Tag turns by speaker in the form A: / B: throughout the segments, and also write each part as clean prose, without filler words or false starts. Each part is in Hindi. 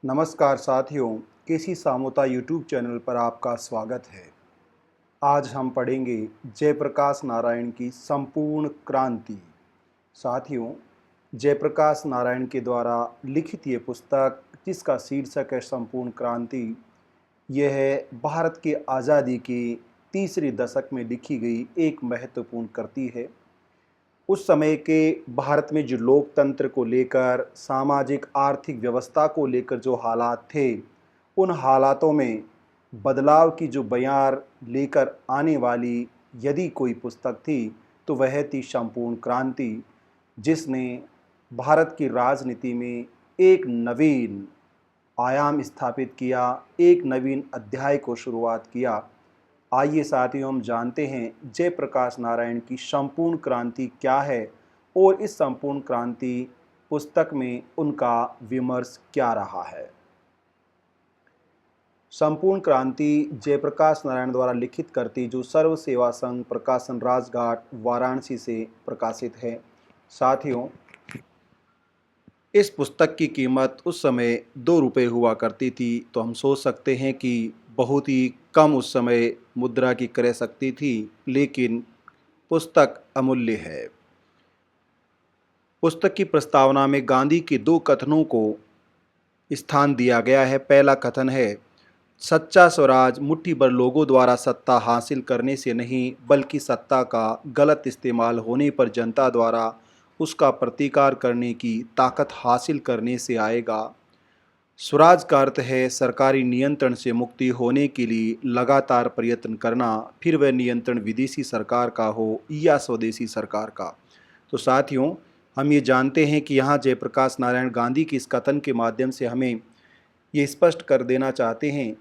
A: नमस्कार साथियों, केसी सामोता यूट्यूब चैनल पर आपका स्वागत है। आज हम पढ़ेंगे जयप्रकाश नारायण की संपूर्ण क्रांति। साथियों, जयप्रकाश नारायण के द्वारा लिखित ये पुस्तक, जिसका शीर्षक है संपूर्ण क्रांति, यह है भारत के आज़ादी के तीसरे दशक में लिखी गई एक महत्वपूर्ण कृति है। उस समय के भारत में जो लोकतंत्र को लेकर, सामाजिक आर्थिक व्यवस्था को लेकर जो हालात थे, उन हालातों में बदलाव की जो बयार लेकर आने वाली यदि कोई पुस्तक थी तो वह थी संपूर्ण क्रांति, जिसने भारत की राजनीति में एक नवीन आयाम स्थापित किया, एक नवीन अध्याय को शुरुआत किया। आइए साथियों, हम जानते हैं जयप्रकाश नारायण की संपूर्ण क्रांति क्या है और इस संपूर्ण क्रांति पुस्तक में उनका विमर्श क्या रहा है। संपूर्ण क्रांति जयप्रकाश नारायण द्वारा लिखित कृति जो सर्व सेवा संघ प्रकाशन राजघाट वाराणसी से प्रकाशित है। साथियों, इस पुस्तक की कीमत उस समय 2 रुपये हुआ करती थी, तो हम सोच सकते हैं कि बहुत ही कम उस समय मुद्रा की क्रय शक्ति थी, लेकिन पुस्तक अमूल्य है। पुस्तक की प्रस्तावना में गांधी के 2 कथनों को स्थान दिया गया है। पहला कथन है, सच्चा स्वराज मुट्ठी भर लोगों द्वारा सत्ता हासिल करने से नहीं, बल्कि सत्ता का गलत इस्तेमाल होने पर जनता द्वारा उसका प्रतिकार करने की ताकत हासिल करने से आएगा। स्वराज का अर्थ है सरकारी नियंत्रण से मुक्ति होने के लिए लगातार प्रयत्न करना, फिर वह नियंत्रण विदेशी सरकार का हो या स्वदेशी सरकार का। तो साथियों, हम ये जानते हैं कि यहाँ जयप्रकाश नारायण गांधी के इस कथन के माध्यम से हमें ये स्पष्ट कर देना चाहते हैं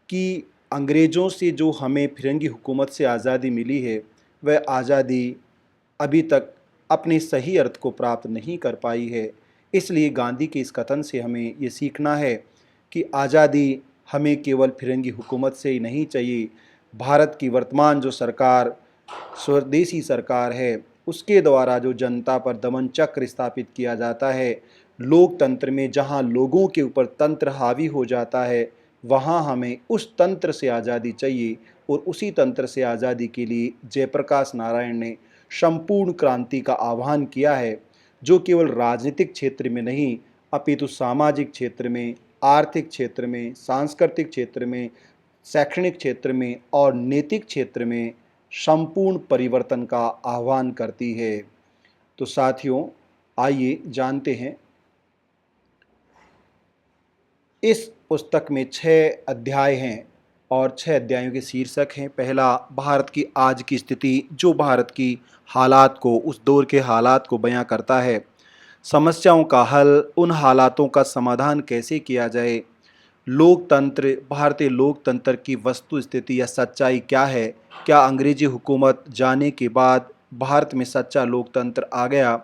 A: कि अंग्रेज़ों से जो हमें फिरंगी हुकूमत से आज़ादी मिली है, वह आज़ादी अभी तक अपने सही अर्थ को प्राप्त नहीं कर पाई है। इसलिए गांधी के इस कथन से हमें ये सीखना है कि आज़ादी हमें केवल फिरंगी हुकूमत से ही नहीं चाहिए। भारत की वर्तमान जो सरकार स्वदेशी सरकार है, उसके द्वारा जो जनता पर दमन चक्र स्थापित किया जाता है, लोकतंत्र में जहां लोगों के ऊपर तंत्र हावी हो जाता है, वहां हमें उस तंत्र से आज़ादी चाहिए। और उसी तंत्र से आज़ादी के लिए जयप्रकाश नारायण ने संपूर्ण क्रांति का आह्वान किया है, जो केवल राजनीतिक क्षेत्र में नहीं अपितु सामाजिक क्षेत्र में, आर्थिक क्षेत्र में, सांस्कृतिक क्षेत्र में, शैक्षणिक क्षेत्र में और नैतिक क्षेत्र में संपूर्ण परिवर्तन का आह्वान करती है। तो साथियों, आइए जानते हैं। इस पुस्तक में 6 अध्याय हैं और 6 अध्यायों के शीर्षक हैं। पहला, भारत की आज की स्थिति, जो भारत की हालात को, उस दौर के हालात को बयां करता है। समस्याओं का हल, उन हालातों का समाधान कैसे किया जाए। लोकतंत्र, भारतीय लोकतंत्र की वस्तु स्थिति या सच्चाई क्या है। क्या अंग्रेजी हुकूमत जाने के बाद भारत में सच्चा लोकतंत्र आ गया।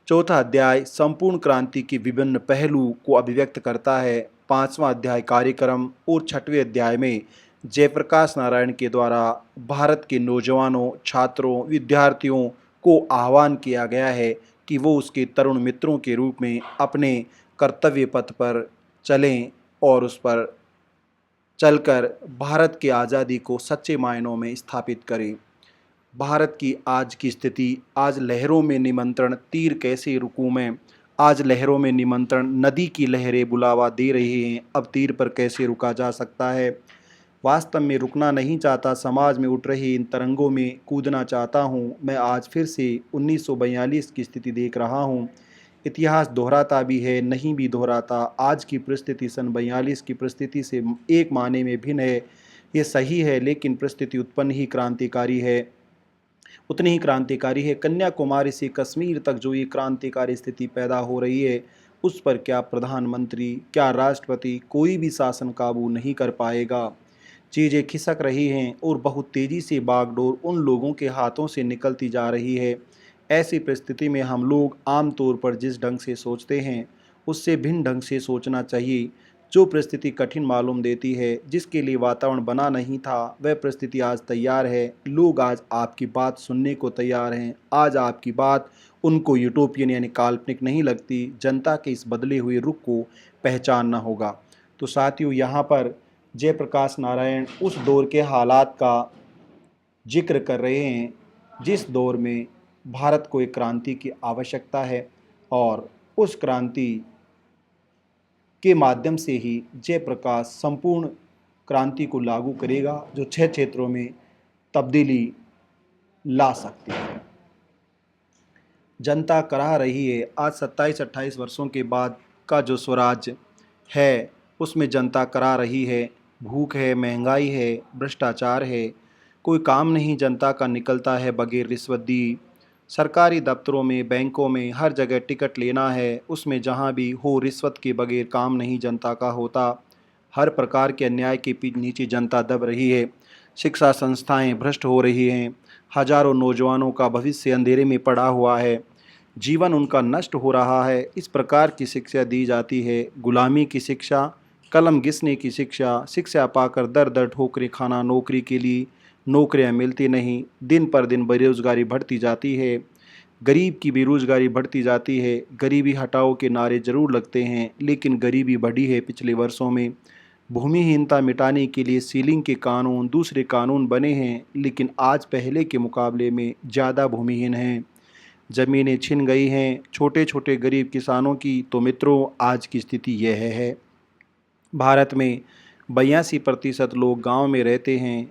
A: चौथा अध्याय संपूर्ण क्रांति के विभिन्न पहलू को अभिव्यक्त करता है। 5वां अध्याय कार्यक्रम और 6वें अध्याय में जयप्रकाश नारायण के द्वारा भारत के नौजवानों, छात्रों, विद्यार्थियों को आह्वान किया गया है कि वो उसके तरुण मित्रों के रूप में अपने कर्तव्य पथ पर चलें और उस पर चलकर भारत की आज़ादी को सच्चे मायनों में स्थापित करें। भारत की आज की स्थिति, आज लहरों में निमंत्रण, तीर कैसे रुकूं मैं। आज लहरों में निमंत्रण, नदी की लहरें बुलावा दे रही हैं, अब तीर पर कैसे रुका जा सकता है। वास्तव में रुकना नहीं चाहता, समाज में उठ रही इन तरंगों में कूदना चाहता हूँ। मैं आज फिर से 1942 की स्थिति देख रहा हूँ। इतिहास दोहराता भी है, नहीं भी दोहराता। आज की परिस्थिति सन 42 की परिस्थिति से एक मायने में भिन्न है। ये सही है, लेकिन परिस्थिति उत्पन्न ही क्रांतिकारी है, उतनी ही क्रांतिकारी है। कन्याकुमारी से कश्मीर तक जो ये क्रांतिकारी स्थिति पैदा हो रही है, उस पर क्या प्रधानमंत्री, क्या राष्ट्रपति, कोई भी शासन काबू नहीं कर पाएगा। चीज़ें खिसक रही हैं और बहुत तेज़ी से बागडोर उन लोगों के हाथों से निकलती जा रही है। ऐसी परिस्थिति में हम लोग आमतौर पर जिस ढंग से सोचते हैं, उससे भिन्न ढंग से सोचना चाहिए। जो परिस्थिति कठिन मालूम देती है, जिसके लिए वातावरण बना नहीं था, वह परिस्थिति आज तैयार है। लोग आज आपकी बात सुनने को तैयार हैं। आज आपकी बात उनको यूटोपियन यानी काल्पनिक नहीं लगती। जनता के इस बदले हुए रुख को पहचानना होगा। तो साथियों, यहाँ पर जयप्रकाश नारायण उस दौर के हालात का जिक्र कर रहे हैं जिस दौर में भारत को एक क्रांति की आवश्यकता है, और उस क्रांति के माध्यम से ही जयप्रकाश संपूर्ण क्रांति को लागू करेगा जो 6 क्षेत्रों में तब्दीली ला सकती है। जनता कराह रही है। आज 27-28 वर्षों के बाद का जो स्वराज है उसमें जनता कराह रही है। भूख है, महंगाई है, भ्रष्टाचार है, कोई काम नहीं जनता का निकलता है बगैर रिश्वत दी। सरकारी दफ्तरों में, बैंकों में, हर जगह टिकट लेना है, उसमें जहाँ भी हो रिश्वत के बगैर काम नहीं जनता का होता। हर प्रकार के अन्याय के नीचे जनता दब रही है। शिक्षा संस्थाएं भ्रष्ट हो रही हैं। हजारों नौजवानों का भविष्य अंधेरे में पड़ा हुआ है। जीवन उनका नष्ट हो रहा है। इस प्रकार की शिक्षा दी जाती है। गुलामी की शिक्षा, कलम घिसने की शिक्षा, शिक्षा पाकर दर दर ठोकरें खाना, नौकरी के लिए नौकरियां मिलती नहीं। दिन पर दिन बेरोजगारी बढ़ती जाती है। गरीब की बेरोजगारी बढ़ती जाती है। गरीबी हटाओ के नारे जरूर लगते हैं, लेकिन गरीबी बढ़ी है पिछले वर्षों में। भूमिहीनता मिटाने के लिए सीलिंग के कानून, दूसरे कानून बने हैं, लेकिन आज पहले के मुकाबले में ज़्यादा भूमिहीन हैं। ज़मीनें छिन गई हैं छोटे छोटे गरीब किसानों की। तो मित्रों, आज की स्थिति यह है। भारत में 82% लोग गांव में रहते हैं,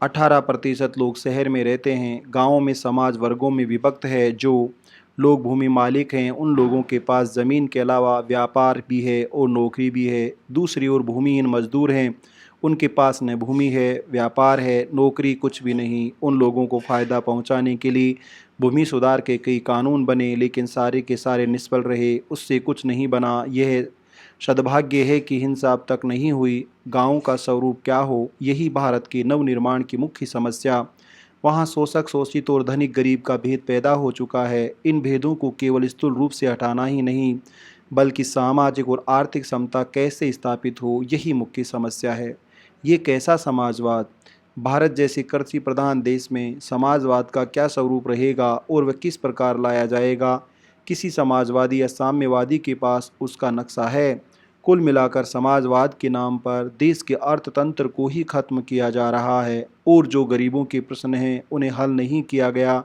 A: 18% लोग शहर में रहते हैं। गांवों में समाज वर्गों में विभक्त है। जो लोग भूमि मालिक हैं उन लोगों के पास ज़मीन के अलावा व्यापार भी है और नौकरी भी है। दूसरी ओर भूमिहीन मजदूर हैं, उनके पास न भूमि है, व्यापार है, नौकरी कुछ भी नहीं। उन लोगों को फ़ायदा पहुंचाने के लिए भूमि सुधार के कई कानून बने, लेकिन सारे के सारे निष्फल रहे, उससे कुछ नहीं बना। यह सद्भाग्य है कि हिंसा अब तक नहीं हुई। गाँव का स्वरूप क्या हो, यही भारत के नवनिर्माण की मुख्य समस्या। वहाँ शोषक, शोषित और धनिक गरीब का भेद पैदा हो चुका है। इन भेदों को केवल स्थूल रूप से हटाना ही नहीं, बल्कि सामाजिक और आर्थिक समता कैसे स्थापित हो, यही मुख्य समस्या है। ये कैसा समाजवाद? भारत जैसे कृषि प्रधान देश में समाजवाद का क्या स्वरूप रहेगा और वह किस प्रकार लाया जाएगा? किसी समाजवादी या साम्यवादी के पास उसका नक्शा है? कुल मिलाकर समाजवाद के नाम पर देश के अर्थतंत्र को ही खत्म किया जा रहा है, और जो गरीबों के प्रश्न हैं उन्हें हल नहीं किया गया।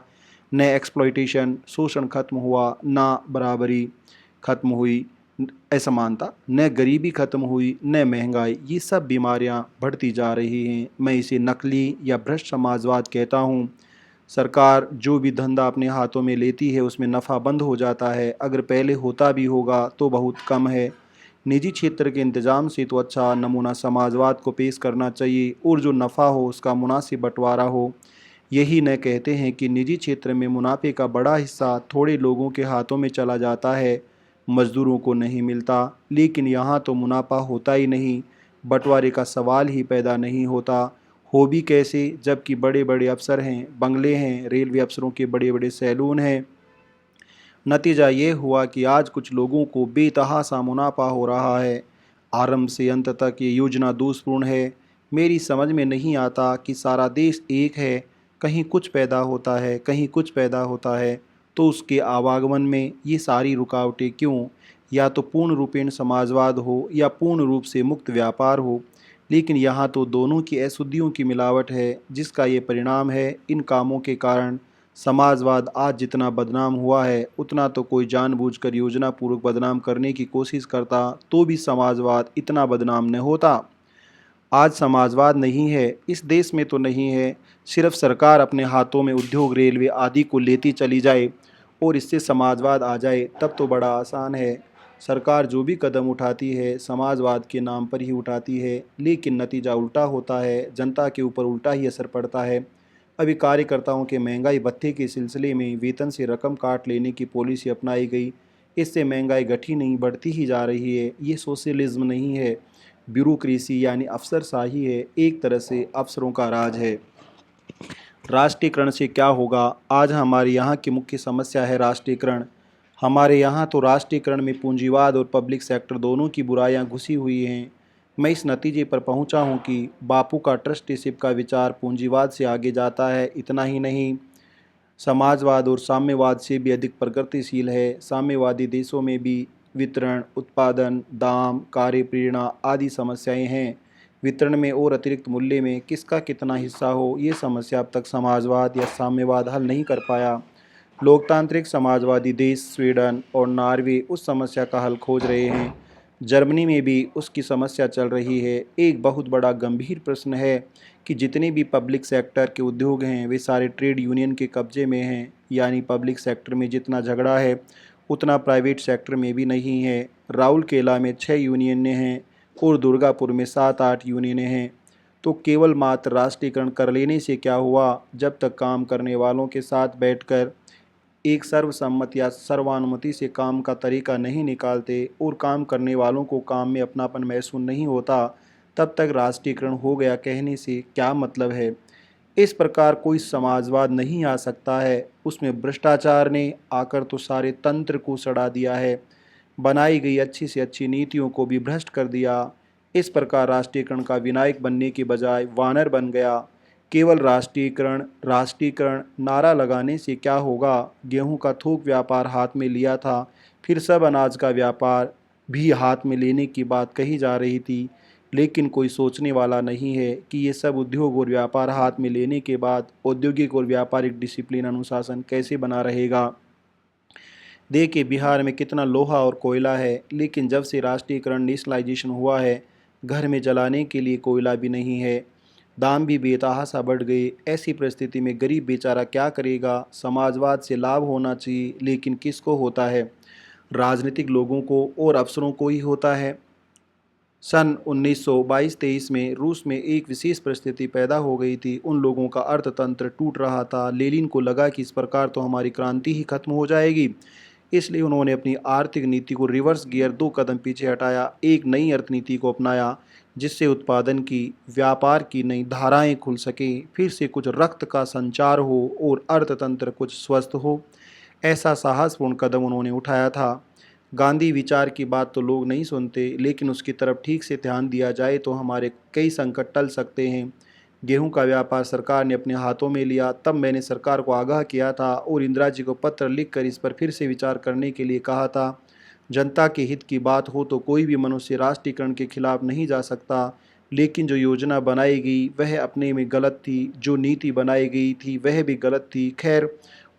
A: न एक्सप्लॉइटेशन, शोषण खत्म हुआ, न बराबरी खत्म हुई, असमानता, न गरीबी खत्म हुई, न महंगाई। ये सब बीमारियां बढ़ती जा रही हैं। मैं इसे नकली या भ्रष्ट समाजवाद कहता हूँ। सरकार जो भी धंधा अपने हाथों में लेती है उसमें नफ़ा बंद हो जाता है। अगर पहले होता भी होगा तो बहुत कम है। निजी क्षेत्र के इंतजाम से तो अच्छा नमूना समाजवाद को पेश करना चाहिए, और जो नफ़ा हो उसका मुनासिब बंटवारा हो। यही न कहते हैं कि निजी क्षेत्र में मुनाफे का बड़ा हिस्सा थोड़े लोगों के हाथों में चला जाता है, मजदूरों को नहीं मिलता। लेकिन यहाँ तो मुनाफा होता ही नहीं, बंटवारे का सवाल ही पैदा नहीं होता। हो भी कैसे, जबकि बड़े बड़े अफसर हैं, बंगले हैं, रेलवे अफसरों के बड़े बड़े सैलून हैं। नतीजा ये हुआ कि आज कुछ लोगों को बेतहासा मुनाफा हो रहा है। आरंभ से अंत तक ये योजना दोषपूर्ण है। मेरी समझ में नहीं आता कि सारा देश एक है, कहीं कुछ पैदा होता है, कहीं कुछ पैदा होता है, तो उसके आवागमन में ये सारी रुकावटें क्यों? या तो पूर्ण रूपेण समाजवाद हो या पूर्ण रूप से मुक्त व्यापार हो, लेकिन यहाँ तो दोनों की अशुद्धियों की मिलावट है, जिसका ये परिणाम है। इन कामों के कारण समाजवाद आज जितना बदनाम हुआ है, उतना तो कोई जानबूझकर योजनापूर्वक बदनाम करने की कोशिश करता तो भी समाजवाद इतना बदनाम न होता। आज समाजवाद नहीं है, इस देश में तो नहीं है। सिर्फ सरकार अपने हाथों में उद्योग, रेलवे आदि को लेती चली जाए और इससे समाजवाद आ जाए, तब तो बड़ा आसान है। सरकार जो भी कदम उठाती है समाजवाद के नाम पर ही उठाती है, लेकिन नतीजा उल्टा होता है। जनता के ऊपर उल्टा ही असर पड़ता है। अभी कार्यकर्ताओं के महंगाई भत्ते के सिलसिले में वेतन से रकम काट लेने की पॉलिसी अपनाई गई। इससे महंगाई घटी नहीं, बढ़ती ही जा रही है। ये सोशलिज्म नहीं है, ब्यूरोक्रेसी यानी अफसरशाही है। एक तरह से अफसरों का राज है। राष्ट्रीयकरण से क्या होगा? आज हमारे यहाँ की मुख्य समस्या है राष्ट्रीयकरण। हमारे यहाँ तो राष्ट्रीयकरण में पूंजीवाद और पब्लिक सेक्टर दोनों की बुराइयाँ घुसी हुई हैं। मैं इस नतीजे पर पहुँचा हूँ कि बापू का ट्रस्टीशिप का विचार पूंजीवाद से आगे जाता है। इतना ही नहीं, समाजवाद और साम्यवाद से भी अधिक प्रगतिशील है। साम्यवादी देशों में भी वितरण, उत्पादन, दाम, कार्य प्रेरणा आदि समस्याएं हैं। वितरण में और अतिरिक्त मूल्य में किसका कितना हिस्सा हो, ये समस्या अब तक समाजवाद या साम्यवाद हल नहीं कर पाया। लोकतांत्रिक समाजवादी देश स्वीडन और नॉर्वे उस समस्या का हल खोज रहे हैं। जर्मनी में भी उसकी समस्या चल रही है। एक बहुत बड़ा गंभीर प्रश्न है कि जितने भी पब्लिक सेक्टर के उद्योग हैं वे सारे ट्रेड यूनियन के कब्जे में हैं, यानी पब्लिक सेक्टर में जितना झगड़ा है उतना प्राइवेट सेक्टर में भी नहीं है। राउरकेला में 6 यूनियनें हैं और दुर्गापुर में 7-8 यूनियनें हैं। तो केवल मात्र राष्ट्रीयकरण कर लेने से क्या हुआ, जब तक काम करने वालों के साथ बैठकर एक सर्वसम्मत या सर्वानुमति से काम का तरीका नहीं निकालते और काम करने वालों को काम में अपनापन महसूस नहीं होता, तब तक राष्ट्रीयकरण हो गया कहने से क्या मतलब है। इस प्रकार कोई समाजवाद नहीं आ सकता है। उसमें भ्रष्टाचार ने आकर तो सारे तंत्र को सड़ा दिया है, बनाई गई अच्छी से अच्छी नीतियों को भी भ्रष्ट कर दिया। इस प्रकार राष्ट्रीयकरण का विनायक बनने के बजाय वानर बन गया। केवल राष्ट्रीयकरण राष्ट्रीयकरण नारा लगाने से क्या होगा। गेहूं का थोक व्यापार हाथ में लिया था, फिर सब अनाज का व्यापार भी हाथ में लेने की बात कही जा रही थी, लेकिन कोई सोचने वाला नहीं है कि ये सब उद्योग और व्यापार हाथ में लेने के बाद औद्योगिक और व्यापारिक डिसिप्लिन अनुशासन कैसे बना रहेगा। देखिए बिहार में कितना लोहा और कोयला है, लेकिन जब से राष्ट्रीयकरण नेशनलाइजेशन हुआ है घर में जलाने के लिए कोयला भी नहीं है। दाम भी बेतहाशा बढ़ गए। ऐसी परिस्थिति में गरीब बेचारा क्या करेगा। समाजवाद से लाभ होना चाहिए, लेकिन किसको होता है, राजनीतिक लोगों को और अफसरों को ही होता है। सन 1922-23 में रूस में एक विशेष परिस्थिति पैदा हो गई थी। उन लोगों का अर्थतंत्र टूट रहा था। लेनिन को लगा कि इस प्रकार तो हमारी क्रांति ही खत्म हो जाएगी, इसलिए उन्होंने अपनी आर्थिक नीति को रिवर्स गियर 2 कदम पीछे हटाया। एक नई अर्थनीति को अपनाया जिससे उत्पादन की, व्यापार की नई धाराएं खुल सकें, फिर से कुछ रक्त का संचार हो और अर्थतंत्र कुछ स्वस्थ हो। ऐसा साहसपूर्ण कदम उन्होंने उठाया था। गांधी विचार की बात तो लोग नहीं सुनते, लेकिन उसकी तरफ ठीक से ध्यान दिया जाए तो हमारे कई संकट टल सकते हैं। गेहूं का व्यापार सरकार ने अपने हाथों में लिया, तब मैंने सरकार को आगाह किया था और इंदिरा जी को पत्र लिखकर इस पर फिर से विचार करने के लिए कहा था। जनता के हित की बात हो तो कोई भी मनुष्य राष्ट्रीयकरण के खिलाफ नहीं जा सकता, लेकिन जो योजना बनाई गई वह अपने में गलत थी, जो नीति बनाई गई थी वह भी गलत थी। खैर,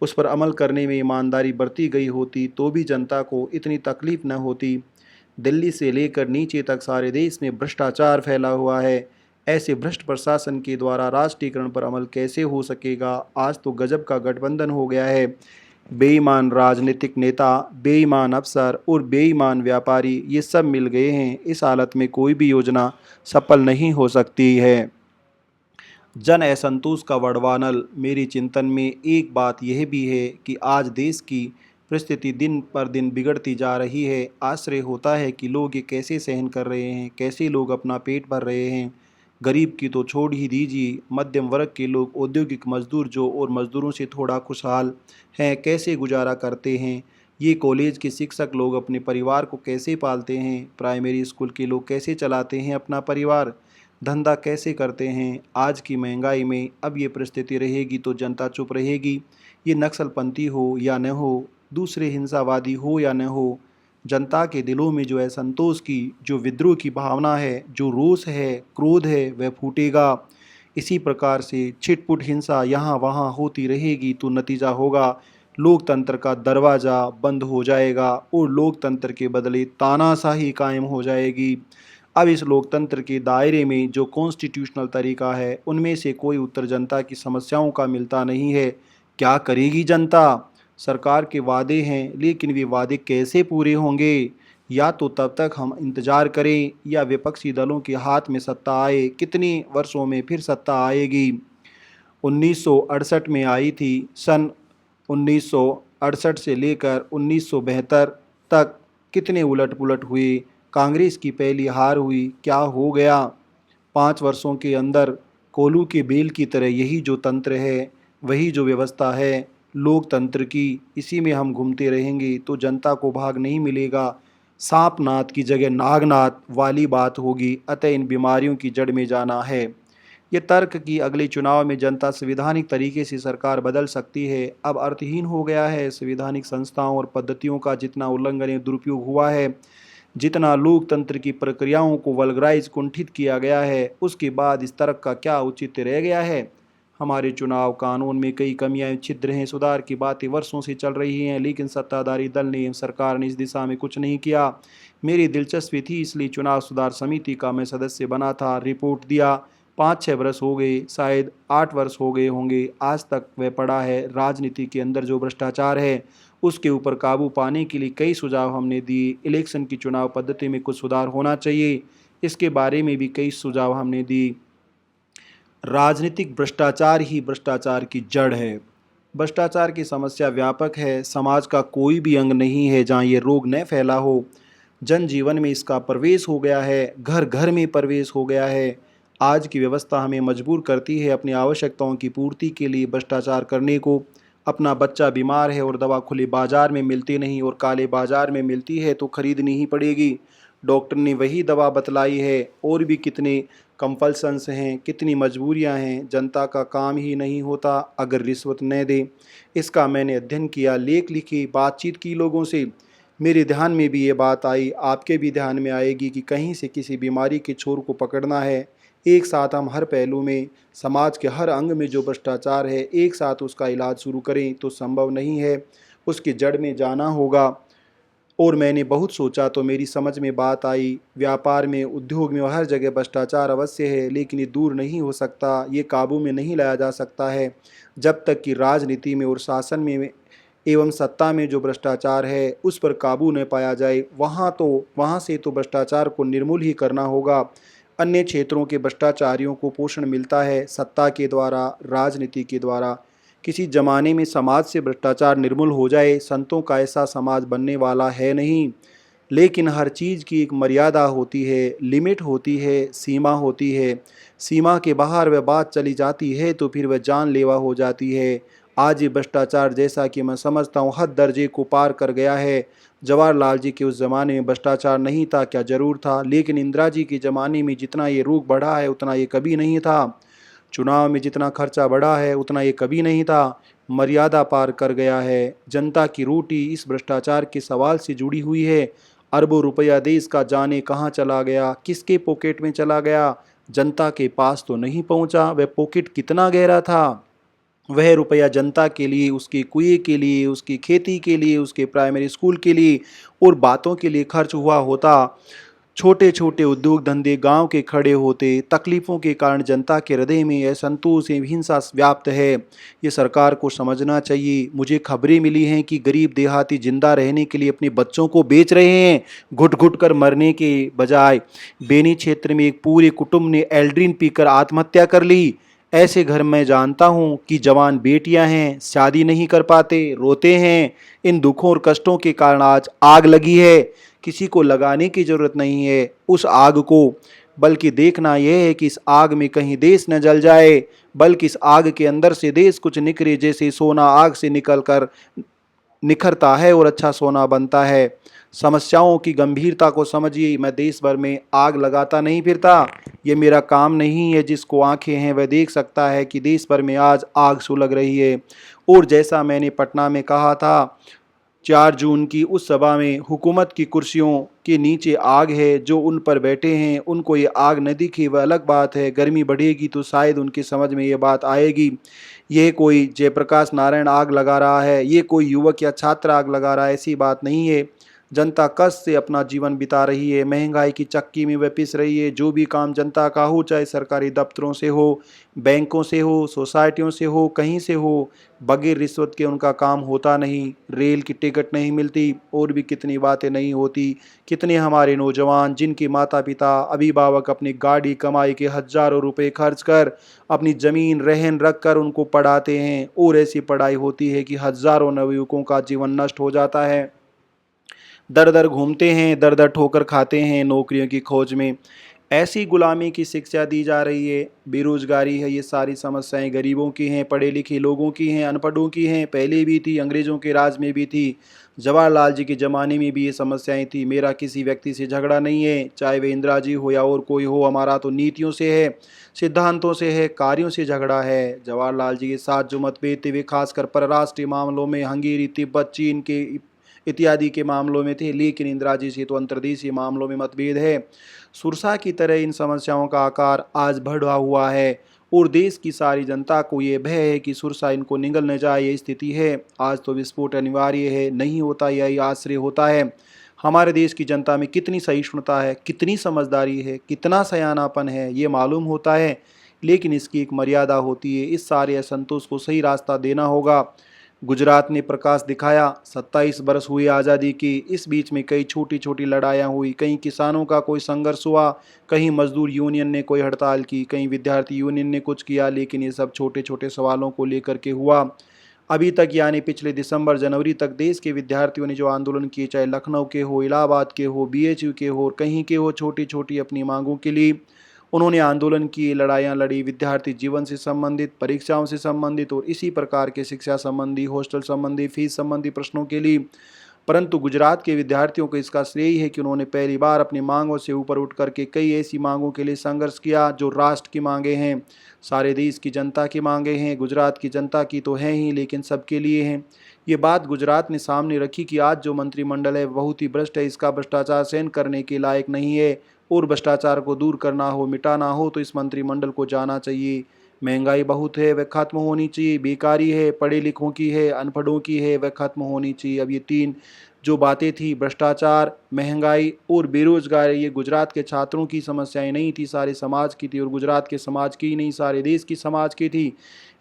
A: उस पर अमल करने में ईमानदारी बरती गई होती तो भी जनता को इतनी तकलीफ न होती। दिल्ली से लेकर नीचे तक सारे देश में भ्रष्टाचार फैला हुआ है। ऐसे भ्रष्ट प्रशासन के द्वारा राष्ट्रीयकरण पर अमल कैसे हो सकेगा। आज तो गजब का गठबंधन हो गया है। बेईमान राजनीतिक नेता, बेईमान अफसर और बेईमान व्यापारी ये सब मिल गए हैं। इस हालत में कोई भी योजना सफल नहीं हो सकती है। जन असंतोष का वड़वानल मेरी चिंतन में एक बात यह भी है कि आज देश की परिस्थिति दिन पर दिन बिगड़ती जा रही है। आश्चर्य होता है कि लोग ये कैसे सहन कर रहे हैं, कैसे लोग अपना पेट भर रहे हैं। गरीब की तो छोड़ ही दीजिए, मध्यम वर्ग के लोग, औद्योगिक मजदूर जो और मजदूरों से थोड़ा खुशहाल हैं, कैसे गुजारा करते हैं। ये कॉलेज के शिक्षक लोग अपने परिवार को कैसे पालते हैं। प्राइमरी स्कूल के लोग कैसे चलाते हैं अपना परिवार, धंधा कैसे करते हैं। आज की महंगाई में अब ये परिस्थिति रहेगी तो जनता चुप रहेगी। ये नक्सलपंथी हो या न हो, दूसरे हिंसावादी हो या न हो, जनता के दिलों में जो असंतोष की, जो विद्रोह की भावना है, जो रोष है, क्रोध है, वह फूटेगा। इसी प्रकार से छिटपुट हिंसा यहाँ वहाँ होती रहेगी तो नतीजा होगा लोकतंत्र का दरवाज़ा बंद हो जाएगा और लोकतंत्र के बदले तानाशाही कायम हो जाएगी। अब इस लोकतंत्र के दायरे में जो कॉन्स्टिट्यूशनल तरीका है उनमें से कोई उत्तर जनता की समस्याओं का मिलता नहीं है। क्या करेगी जनता। सरकार के वादे हैं, लेकिन वे वादे कैसे पूरे होंगे। या तो तब तक हम इंतज़ार करें या विपक्षी दलों के हाथ में सत्ता आए। कितने वर्षों में फिर सत्ता आएगी। 1968 में आई थी। सन 1968 से लेकर 1972 तक कितने उलट पुलट हुए। कांग्रेस की पहली हार हुई, क्या हो गया। 5 वर्षों के अंदर कोलू के बेल की तरह यही जो तंत्र है, वही जो व्यवस्था है लोकतंत्र की, इसी में हम घूमते रहेंगे तो जनता को भाग नहीं मिलेगा। सांपनाथ की जगह नागनाथ वाली बात होगी। अतः इन बीमारियों की जड़ में जाना है। ये तर्क कि अगले चुनाव में जनता संवैधानिक तरीके से सरकार बदल सकती है अब अर्थहीन हो गया है। संवैधानिक संस्थाओं और पद्धतियों का जितना उल्लंघन या दुरुपयोग हुआ है, जितना लोकतंत्र की प्रक्रियाओं को वल्गराइज कुंठित किया गया है, उसके बाद इस तर्क का क्या औचित्य रह गया है। हमारे चुनाव कानून में कई कमियां छिद्र हैं, सुधार की बातें वर्षों से चल रही हैं, लेकिन सत्ताधारी दल ने एवं सरकार ने इस दिशा में कुछ नहीं किया। मेरी दिलचस्पी थी, इसलिए चुनाव सुधार समिति का मैं सदस्य बना था, रिपोर्ट दिया। 5-6 वर्ष हो गए, शायद 8 वर्ष हो गए होंगे, आज तक वह पड़ा है। राजनीति के अंदर जो भ्रष्टाचार है उसके ऊपर काबू पाने के लिए कई सुझाव हमने दिए। इलेक्शन की चुनाव पद्धति में कुछ सुधार होना चाहिए, इसके बारे में भी कई सुझाव हमने दिए। राजनीतिक भ्रष्टाचार ही भ्रष्टाचार की जड़ है। भ्रष्टाचार की समस्या व्यापक है, समाज का कोई भी अंग नहीं है जहाँ ये रोग न फैला हो। जनजीवन में इसका प्रवेश हो गया है, घर घर में प्रवेश हो गया है। आज की व्यवस्था हमें मजबूर करती है अपनी आवश्यकताओं की पूर्ति के लिए भ्रष्टाचार करने को। अपना बच्चा बीमार है और दवा खुले बाजार में मिलती नहीं और काले बाजार में मिलती है तो खरीदनी ही पड़ेगी। डॉक्टर ने वही दवा बतलाई है, और भी कितने कंपल्सन्स हैं, कितनी मजबूरियां हैं। जनता का काम ही नहीं होता अगर रिश्वत न दे। इसका मैंने अध्ययन किया, लेख लिखी, बातचीत की लोगों से। मेरे ध्यान में भी ये बात आई, आपके भी ध्यान में आएगी कि कहीं से किसी बीमारी के छोर को पकड़ना है। एक साथ हम हर पहलू में, समाज के हर अंग में जो भ्रष्टाचार है, एक साथ उसका इलाज शुरू करें तो संभव नहीं है। उसकी जड़ में जाना होगा। और मैंने बहुत सोचा तो मेरी समझ में बात आई, व्यापार में, उद्योग में, हर जगह भ्रष्टाचार अवश्य है, लेकिन ये दूर नहीं हो सकता, ये काबू में नहीं लाया जा सकता है जब तक कि राजनीति में और शासन में एवं सत्ता में जो भ्रष्टाचार है उस पर काबू न पाया जाए। वहाँ से तो भ्रष्टाचार को निर्मूल ही करना होगा। अन्य क्षेत्रों के भ्रष्टाचारियों को पोषण मिलता है सत्ता के द्वारा, राजनीति के द्वारा। किसी जमाने में समाज से भ्रष्टाचार निर्मूल हो जाए, संतों का ऐसा समाज बनने वाला है नहीं। लेकिन हर चीज़ की एक मर्यादा होती है, लिमिट होती है, सीमा होती है। सीमा के बाहर वह बात चली जाती है तो फिर वह जानलेवा हो जाती है। आज ये भ्रष्टाचार, जैसा कि मैं समझता हूँ, हद दर्जे को पार कर गया है। जवाहरलाल जी के उस ज़माने में भ्रष्टाचार नहीं था क्या? जरूर था, लेकिन इंदिरा जी के ज़माने में जितना ये रोग बढ़ा है उतना ये कभी नहीं था। चुनाव में जितना खर्चा बढ़ा है उतना ये कभी नहीं था। मर्यादा पार कर गया है। जनता की रोटी इस भ्रष्टाचार के सवाल से जुड़ी हुई है। अरबों रुपया देश का जाने कहाँ चला गया, किसके पॉकेट में चला गया? जनता के पास तो नहीं पहुँचा। वह पॉकेट कितना गहरा था? वह रुपया जनता के लिए, उसके कुएं के लिए, उसकी खेती के लिए, उसके प्राइमरी स्कूल के लिए और बातों के लिए खर्च हुआ होता। छोटे छोटे उद्योग धंधे गांव के खड़े होते। तकलीफ़ों के कारण जनता के हृदय में असंतोष एवं हिंसा व्याप्त है। ये सरकार को समझना चाहिए। मुझे खबरें मिली हैं कि गरीब देहाती जिंदा रहने के लिए अपने बच्चों को बेच रहे हैं, घुट घुट कर मरने के बजाय। बेनी क्षेत्र में एक पूरे कुटुंब ने एल्ड्रिन पीकर आत्महत्या कर ली। ऐसे घर मैं जानता हूँ कि जवान बेटियां हैं, शादी नहीं कर पाते, रोते हैं। इन दुखों और कष्टों के कारण आज आग लगी है। किसी को लगाने की जरूरत नहीं है उस आग को, बल्कि देखना यह है कि इस आग में कहीं देश न जल जाए, बल्कि इस आग के अंदर से देश कुछ निखरे, जैसे सोना आग से निकलकर निखरता है और अच्छा सोना बनता है। समस्याओं की गंभीरता को समझिए। मैं देश भर में आग लगाता नहीं फिरता, ये मेरा काम नहीं है। जिसको आंखें हैं वह देख सकता है कि देश भर में आज आग सुलग रही है। और जैसा मैंने पटना में कहा था 4 जून की उस सभा में, हुकूमत की कुर्सियों के नीचे आग है, जो उन पर बैठे हैं उनको ये आग न दिखे वह अलग बात है। गर्मी बढ़ेगी तो शायद उनकी समझ में ये बात आएगी। यह कोई जयप्रकाश नारायण आग लगा रहा है, ये कोई युवक या छात्र आग लगा रहा है, ऐसी बात नहीं है। जनता कष्ट से अपना जीवन बिता रही है, महंगाई की चक्की में वह पिस रही है। जो भी काम जनता का हो, चाहे सरकारी दफ्तरों से हो, बैंकों से हो, सोसाइटियों से हो, कहीं से हो, बगैर रिश्वत के उनका काम होता नहीं। रेल की टिकट नहीं मिलती, और भी कितनी बातें नहीं होती। कितने हमारे नौजवान जिनके माता पिता, अभिभावक अपनी गाड़ी कमाई के हजारों रुपए खर्च कर, अपनी ज़मीन रहन रख कर उनको पढ़ाते हैं, और ऐसी पढ़ाई होती है कि हजारों नवयुवकों का जीवन नष्ट हो जाता है। दर दर घूमते हैं, दर दर ठोकर खाते हैं नौकरियों की खोज में। ऐसी गुलामी की शिक्षा दी जा रही है। बेरोजगारी है, ये सारी समस्याएं गरीबों की हैं, पढ़े लिखे लोगों की हैं, अनपढ़ों की हैं। पहले भी थी, अंग्रेज़ों के राज में भी थी। जवाहरलाल जी के ज़माने में भी ये समस्याएं थी। मेरा किसी व्यक्ति से झगड़ा नहीं है, चाहे वे इंदिरा जी हो या और कोई हो, हमारा तो नीतियों से है, सिद्धांतों से है, कार्यों से झगड़ा है। जवाहरलाल जी के साथ जो मतभेद थे वे खासकर परराष्ट्रीय मामलों में, हंगेरी, तिब्बत, चीन के इत्यादि के मामलों में थे, लेकिन इंदिरा जी से तो अंतर्देशीय मामलों में मतभेद है। सुरसा की तरह इन समस्याओं का आकार आज बढ़ा हुआ है और देश की सारी जनता को ये भय है कि सुरसा इनको निगल न जाए, ये स्थिति है। आज तो विस्फोट अनिवार्य है, नहीं होता यही आश्चर्य होता है। हमारे देश की जनता में कितनी सहिष्णुता है, कितनी समझदारी है, कितना सयानापन है, ये मालूम होता है। लेकिन इसकी एक मर्यादा होती है। इस सारे असंतोष को सही रास्ता देना होगा। गुजरात ने प्रकाश दिखाया। 27 बरस हुए आज़ादी की, इस बीच में कई छोटी छोटी लड़ाइयाँ हुई, कहीं किसानों का कोई संघर्ष हुआ, कहीं मजदूर यूनियन ने कोई हड़ताल की, कहीं विद्यार्थी यूनियन ने कुछ किया, लेकिन ये सब छोटे छोटे सवालों को लेकर के हुआ। अभी तक यानी पिछले दिसंबर जनवरी तक देश के विद्यार्थियों ने जो आंदोलन किए, चाहे लखनऊ के हो, इलाहाबाद के हो, बीएचयू के हो, कहीं के हो, छोटी छोटी अपनी मांगों के लिए उन्होंने आंदोलन किए, लड़ाइयाँ लड़ी, विद्यार्थी जीवन से संबंधित, परीक्षाओं से संबंधित और इसी प्रकार के शिक्षा संबंधी, हॉस्टल संबंधी, फीस संबंधी प्रश्नों के लिए। परंतु गुजरात के विद्यार्थियों को इसका श्रेय है कि उन्होंने पहली बार अपनी मांगों से ऊपर उठ करके कई ऐसी मांगों के लिए संघर्ष किया जो राष्ट्र की मांगे हैं, सारे देश की जनता की मांगे हैं। गुजरात की जनता की तो हैं ही, लेकिन सबके लिए हैं। ये बात गुजरात ने सामने रखी कि आज जो मंत्रिमंडल है बहुत ही भ्रष्ट है, इसका भ्रष्टाचार सहन करने के लायक नहीं है और भ्रष्टाचार को दूर करना हो, मिटाना हो तो इस मंत्रिमंडल को जाना चाहिए। महंगाई बहुत है, वह खत्म होनी चाहिए। बेकारी है, पढ़े लिखों की है, अनपढ़ों की है, वह खत्म होनी चाहिए। अब ये तीन जो बातें थी, भ्रष्टाचार, महंगाई और बेरोजगारी, ये गुजरात के छात्रों की समस्याएं नहीं थी, सारे समाज की थी। और गुजरात के समाज की ही नहीं, सारे देश की समाज की थी।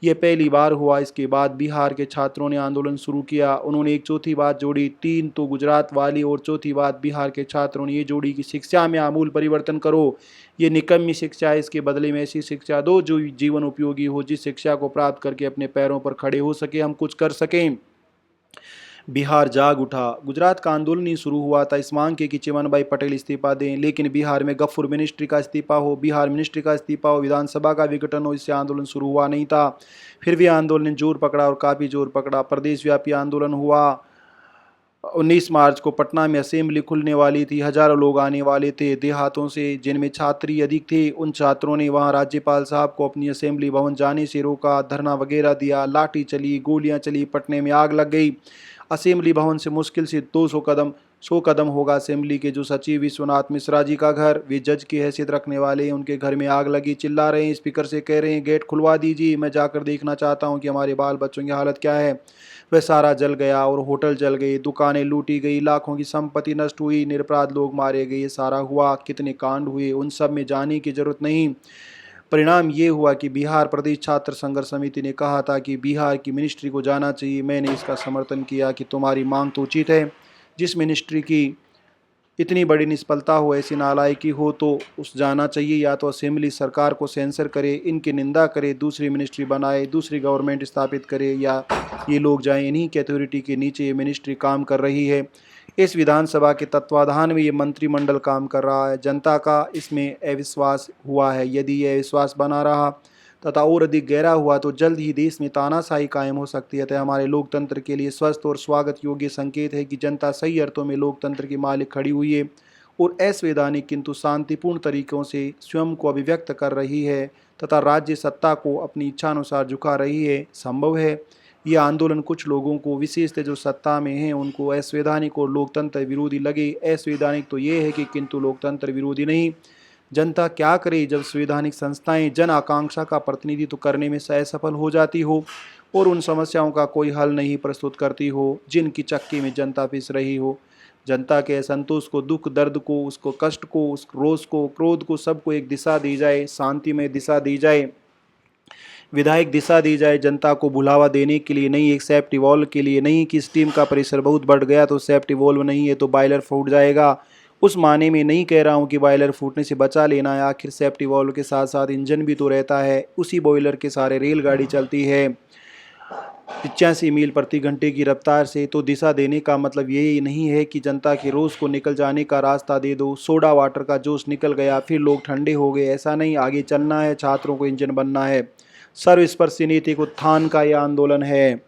A: ये पहली बार हुआ। इसके बाद बिहार के छात्रों ने आंदोलन शुरू किया। उन्होंने एक चौथी बात जोड़ी, तीन तो गुजरात वाली और चौथी बात बिहार के छात्रों ने ये जोड़ी कि शिक्षा में आमूल परिवर्तन करो। ये निकम्मी शिक्षा है, इसके बदले में ऐसी शिक्षा दो जो जीवन उपयोगी हो, जिस शिक्षा को प्राप्त करके अपने पैरों पर खड़े हो सके, हम कुछ कर सकें। बिहार जाग उठा। गुजरात का आंदोलन ही शुरू हुआ था इस मांग के कि चिमनभाई पटेल इस्तीफा दें, लेकिन बिहार में गफूर मिनिस्ट्री का इस्तीफा हो, बिहार मिनिस्ट्री का इस्तीफा हो, विधानसभा का विघटन हो, इससे आंदोलन शुरू हुआ नहीं था। फिर भी आंदोलन ने जोर पकड़ा और काफ़ी जोर पकड़ा। प्रदेश व्यापी आंदोलन हुआ। 19 मार्च को पटना में असेंबली खुलने वाली थी, हजारों लोग आने वाले थे देहातों से, जिनमें छात्री अधिक थे। उन छात्रों ने वहां राज्यपाल साहब को अपनी असेंबली भवन जाने से रोका, धरना वगैरह दिया, लाठी चली, गोलियां चली, पटने में आग लग गई। असेंबली भवन से मुश्किल से 100 कदम होगा असेंबली के जो सचिव विश्वनाथ मिश्रा जी का घर, वे जज की हैसियत रखने वाले हैं, उनके घर में आग लगी। चिल्ला रहे हैं, स्पीकर से कह रहे हैं गेट खुलवा दीजिए, मैं जाकर देखना चाहता हूं कि हमारे बाल बच्चों की हालत क्या है। वह सारा जल गया और होटल जल गए, दुकानें लूटी गई, लाखों की संपत्ति नष्ट हुई, निरपराध लोग मारे गए। ये सारा हुआ। कितने कांड हुए उन सब में जाने की जरूरत नहीं। परिणाम ये हुआ कि बिहार प्रदेश छात्र संघर्ष समिति ने कहा था कि बिहार की मिनिस्ट्री को जाना चाहिए। मैंने इसका समर्थन किया कि तुम्हारी मांग तो उचित है, जिस मिनिस्ट्री की इतनी बड़ी निष्फलता हो, ऐसी नालायकी हो तो उस जाना चाहिए। या तो असेंबली सरकार को सेंसर करे, इनकी निंदा करे, दूसरी मिनिस्ट्री बनाए, दूसरी गवर्नमेंट स्थापित करे, या ये लोग जाएं, इन्हीं के अथॉरिटी के नीचे ये मिनिस्ट्री काम कर रही है। इस विधानसभा के तत्वाधान में ये मंत्रिमंडल काम कर रहा है। जनता का इसमें अविश्वास हुआ है। यदि यह अविश्वास बना रहा तथा और अधिक गहरा हुआ तो जल्द ही देश में तानाशाही कायम हो सकती है। अतः हमारे लोकतंत्र के लिए स्वस्थ और स्वागत योग्य संकेत है कि जनता सही अर्थों में लोकतंत्र की मालिक खड़ी हुई है और असंवैधानिक किंतु शांतिपूर्ण तरीकों से स्वयं को अभिव्यक्त कर रही है तथा राज्य सत्ता को अपनी इच्छानुसार झुका रही है। संभव है यह आंदोलन कुछ लोगों को, विशेषतः जो सत्ता में हैं, उनको असंवैधानिक और लोकतंत्र विरोधी लगे। असंवैधानिक तो ये है कि किंतु लोकतंत्र विरोधी नहीं। जनता क्या करे जब संवैधानिक संस्थाएं जन आकांक्षा का प्रतिनिधित्व करने में असफल हो जाती हो और उन समस्याओं का कोई हल नहीं प्रस्तुत करती हो जिनकी चक्की में जनता पिस रही हो। जनता के असंतोष को, दुख दर्द को, उसको कष्ट को, उस रोष को, क्रोध को, सबको एक दिशा दी जाए, शांति में दिशा दी जाए, विधायक दिशा दी जाए। जनता को बुलावा देने के लिए नहीं, एक सेफ्टी वॉल्व के लिए नहीं कि स्टीम का प्रेशर बहुत बढ़ गया तो सेफ्टी वॉल्व नहीं है तो बॉयलर फूट जाएगा, उस माने में नहीं कह रहा हूँ कि बॉयलर फूटने से बचा लेना है। आखिर सेफ्टी वॉल्व के साथ साथ इंजन भी तो रहता है, उसी बॉयलर के सारे रेलगाड़ी चलती है 85 मील प्रति घंटे की रफ्तार से। तो दिशा देने का मतलब यही नहीं है कि जनता के रोज़ को निकल जाने का रास्ता दे दो। सोडा वाटर का जोश निकल गया, फिर लोग ठंडे हो गए, ऐसा नहीं। आगे चलना है, छात्रों को इंजन बनना है। सर्वस्पर्शी नीति उत्थान का यह आंदोलन है।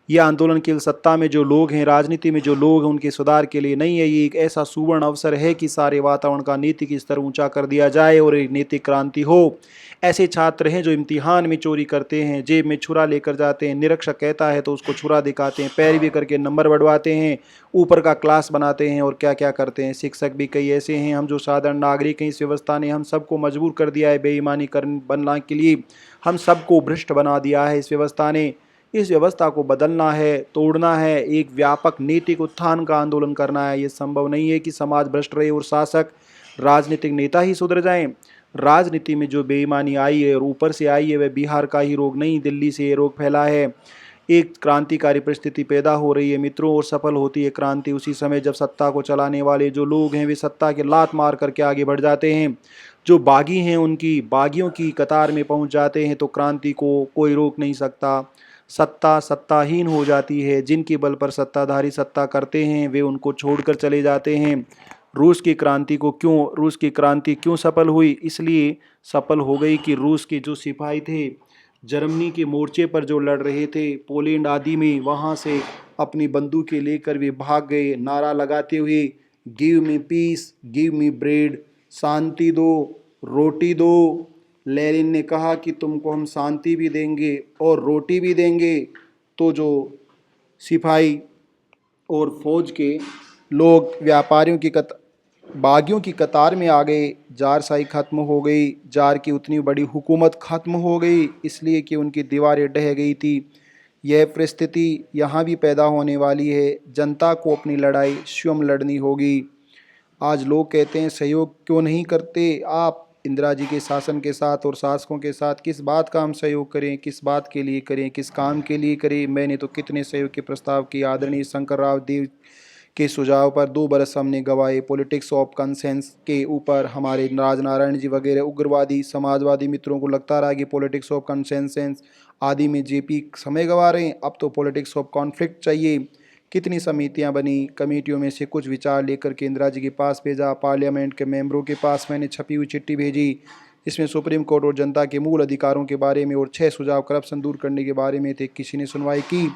A: ये आंदोलन केवल सत्ता में जो लोग हैं, राजनीति में जो लोग हैं, उनके सुधार के लिए नहीं है। ये एक ऐसा सुवर्ण अवसर है कि सारे वातावरण का नीतिक स्तर ऊंचा कर दिया जाए और एक नैतिक क्रांति हो। ऐसे छात्र हैं जो इम्तिहान में चोरी करते हैं, जेब में छुरा लेकर जाते हैं, निरीक्षक कहता है तो उसको छुरा दिखाते हैं, पैरवी करके नंबर बढ़वाते हैं, ऊपर का क्लास बनाते हैं और क्या क्या करते हैं। शिक्षक भी कई ऐसे हैं। हम जो साधारण नागरिक हैं, इस व्यवस्था ने हम सबको मजबूर कर दिया है बेईमानी बनने के लिए। हम सबको भ्रष्ट बना दिया है इस व्यवस्था ने। इस व्यवस्था को बदलना है, तोड़ना है, एक व्यापक नैतिक उत्थान का आंदोलन करना है। ये संभव नहीं है कि समाज भ्रष्ट रहे और शासक राजनीतिक नेता ही सुधर जाएं। राजनीति में जो बेईमानी आई है और ऊपर से आई है, वह बिहार का ही रोग नहीं, दिल्ली से ये रोग फैला है। एक क्रांतिकारी परिस्थिति पैदा हो रही है मित्रों, और सफल होती है क्रांति उसी समय जब सत्ता को चलाने वाले जो लोग हैं वे सत्ता के लात मार करके आगे बढ़ जाते हैं। जो बागी हैं उनकी बागियों की कतार में पहुंच जाते हैं, तो क्रांति को कोई रोक नहीं सकता। सत्ता सत्ताहीन हो जाती है। जिनके बल पर सत्ताधारी सत्ता करते हैं वे उनको छोड़कर चले जाते हैं। रूस की क्रांति क्यों सफल हुई? इसलिए सफल हो गई कि रूस के जो सिपाही थे, जर्मनी के मोर्चे पर जो लड़ रहे थे, पोलैंड आदि में, वहाँ से अपनी बंदूकें लेकर वे भाग गए, नारा लगाते हुए, give me peace, give me bread, शांति दो, रोटी दो। लेनिन ने कहा कि तुमको हम शांति भी देंगे और रोटी भी देंगे। तो जो सिपाही और फौज के लोग व्यापारियों की बागियों की कतार में आ गए। जारशाही खत्म हो गई, जार की उतनी बड़ी हुकूमत खत्म हो गई, इसलिए कि उनकी दीवारें ढह गई थी। यह परिस्थिति यहाँ भी पैदा होने वाली है। जनता को अपनी लड़ाई स्वयं लड़नी होगी। आज लोग कहते हैं सहयोग क्यों नहीं करते आप इंदिरा जी के शासन के साथ और शासकों के साथ? किस बात का हम सहयोग करें, किस बात के लिए करें, किस काम के लिए करें? मैंने तो कितने सहयोग के प्रस्ताव किए। आदरणीय शंकर राव देव के सुझाव पर 2 बरस हमने गवाए। पॉलिटिक्स ऑफ कंसेंस के ऊपर हमारे राजनारायण जी वगैरह उग्रवादी समाजवादी मित्रों को लगता रहा कि पॉलिटिक्स ऑफ कंसेंसेंस आदि में जेपी समय गंवा रहे हैं। अब तो पॉलिटिक्स ऑफ कॉन्फ्लिक्ट चाहिए। कितनी समितियां बनी, कमेटियों में से कुछ विचार लेकर के इंदिरा जी के पास भेजा। पार्लियामेंट के मेंबरों के पास मैंने छपी हुई चिट्ठी भेजी, इसमें सुप्रीम कोर्ट और जनता के मूल अधिकारों के बारे में और 6 सुझाव करप्शन दूर करने के बारे में थे। किसी ने सुनवाई की?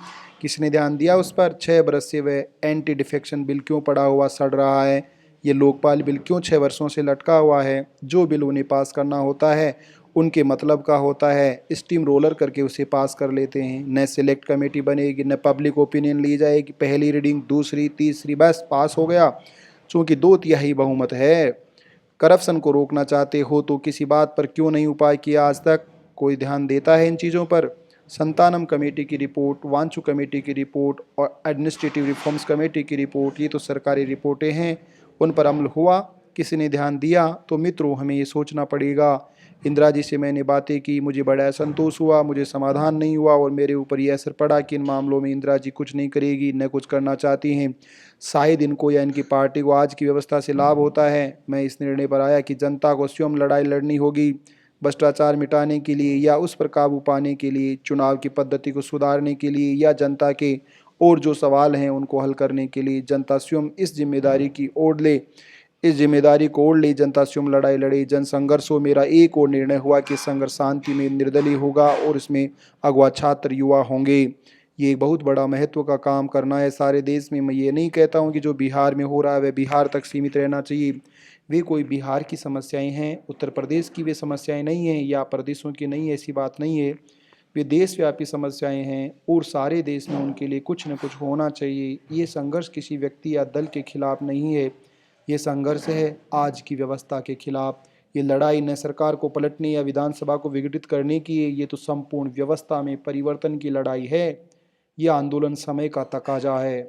A: किसने ध्यान दिया उस पर? 6 बरस से वह एंटी डिफेक्शन बिल क्यों पड़ा हुआ सड़ रहा है? ये लोकपाल बिल क्यों 6 वर्षों से लटका हुआ है? जो बिल उन्हें पास करना होता है उनके मतलब का होता है, स्टीम रोलर करके उसे पास कर लेते हैं। न सिलेक्ट कमेटी बनेगी, न पब्लिक ओपिनियन ली जाएगी। पहली रीडिंग, दूसरी, तीसरी, बस पास हो गया। चूँकि 2/3 बहुमत है। करप्शन को रोकना चाहते हो तो किसी बात पर क्यों नहीं उपाय किया आज तक? कोई ध्यान देता है इन चीज़ों पर? संतानम कमेटी की रिपोर्ट, वांचू कमेटी की रिपोर्ट और एडमिनिस्ट्रेटिव रिफॉर्म्स कमेटी की रिपोर्ट, ये तो सरकारी रिपोर्टें हैं। उन पर अमल हुआ? किसी ने ध्यान दिया? तो मित्रों हमें ये सोचना पड़ेगा। इंदिरा जी से मैंने बातें की, मुझे बड़ा असंतोष हुआ, मुझे समाधान नहीं हुआ और मेरे ऊपर ये असर पड़ा कि इन मामलों में इंदिरा जी कुछ नहीं करेगी, न कुछ करना चाहती हैं। शायद इनको या इनकी पार्टी को आज की व्यवस्था से लाभ होता है। मैं इस निर्णय पर आया कि जनता को स्वयं लड़ाई लड़नी होगी। भ्रष्टाचार मिटाने के लिए या उस पर काबू पाने के लिए, चुनाव की पद्धति को सुधारने के लिए या जनता के और जो सवाल हैं उनको हल करने के लिए जनता स्वयं इस जिम्मेदारी की ओढ़ ले। इस जिम्मेदारी को ओढ़ ली जनता, स्वयं लड़ाई लड़े, जन संघर्ष हो। मेरा एक और निर्णय हुआ कि संघर्ष शांति में, निर्दलीय होगा और इसमें अगवा छात्र युवा होंगे। ये बहुत बड़ा महत्व का काम करना है सारे देश में। मैं ये नहीं कहता हूँ कि जो बिहार में हो रहा है वह बिहार तक सीमित रहना चाहिए। वे कोई बिहार की समस्याएं हैं, उत्तर प्रदेश की वे समस्याएं नहीं हैं, या प्रदेशों की नहीं, ऐसी बात नहीं है। वे देशव्यापी समस्याएं हैं और सारे देश में उनके लिए कुछ न कुछ होना चाहिए। ये संघर्ष किसी व्यक्ति या दल के खिलाफ नहीं है, ये संघर्ष है आज की व्यवस्था के खिलाफ। ये लड़ाई न सरकार को पलटने या विधानसभा को विघटित करने की है, ये तो संपूर्ण व्यवस्था में परिवर्तन की लड़ाई है। यह आंदोलन समय का तकाजा है।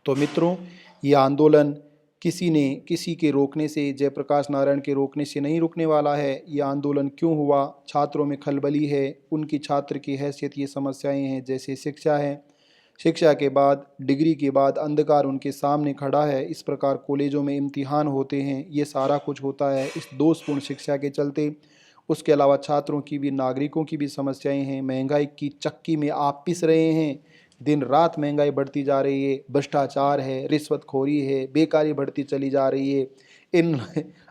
A: तो मित्रों, ये आंदोलन किसी ने किसी के रोकने से, जयप्रकाश नारायण के रोकने से नहीं रुकने वाला है। ये आंदोलन क्यों हुआ? छात्रों में खलबली है, उनकी छात्र की हैसियत ये समस्याएं हैं। जैसे शिक्षा है, शिक्षा के बाद, डिग्री के बाद अंधकार उनके सामने खड़ा है। इस प्रकार कॉलेजों में इम्तिहान होते हैं, ये सारा कुछ होता है इस दोषपूर्ण शिक्षा के चलते। उसके अलावा छात्रों की भी, नागरिकों की भी समस्याएं हैं। महंगाई की चक्की में आप पिस रहे हैं, दिन रात महंगाई बढ़ती जा रही है, भ्रष्टाचार है, रिश्वतखोरी है, बेकारी बढ़ती चली जा रही है। इन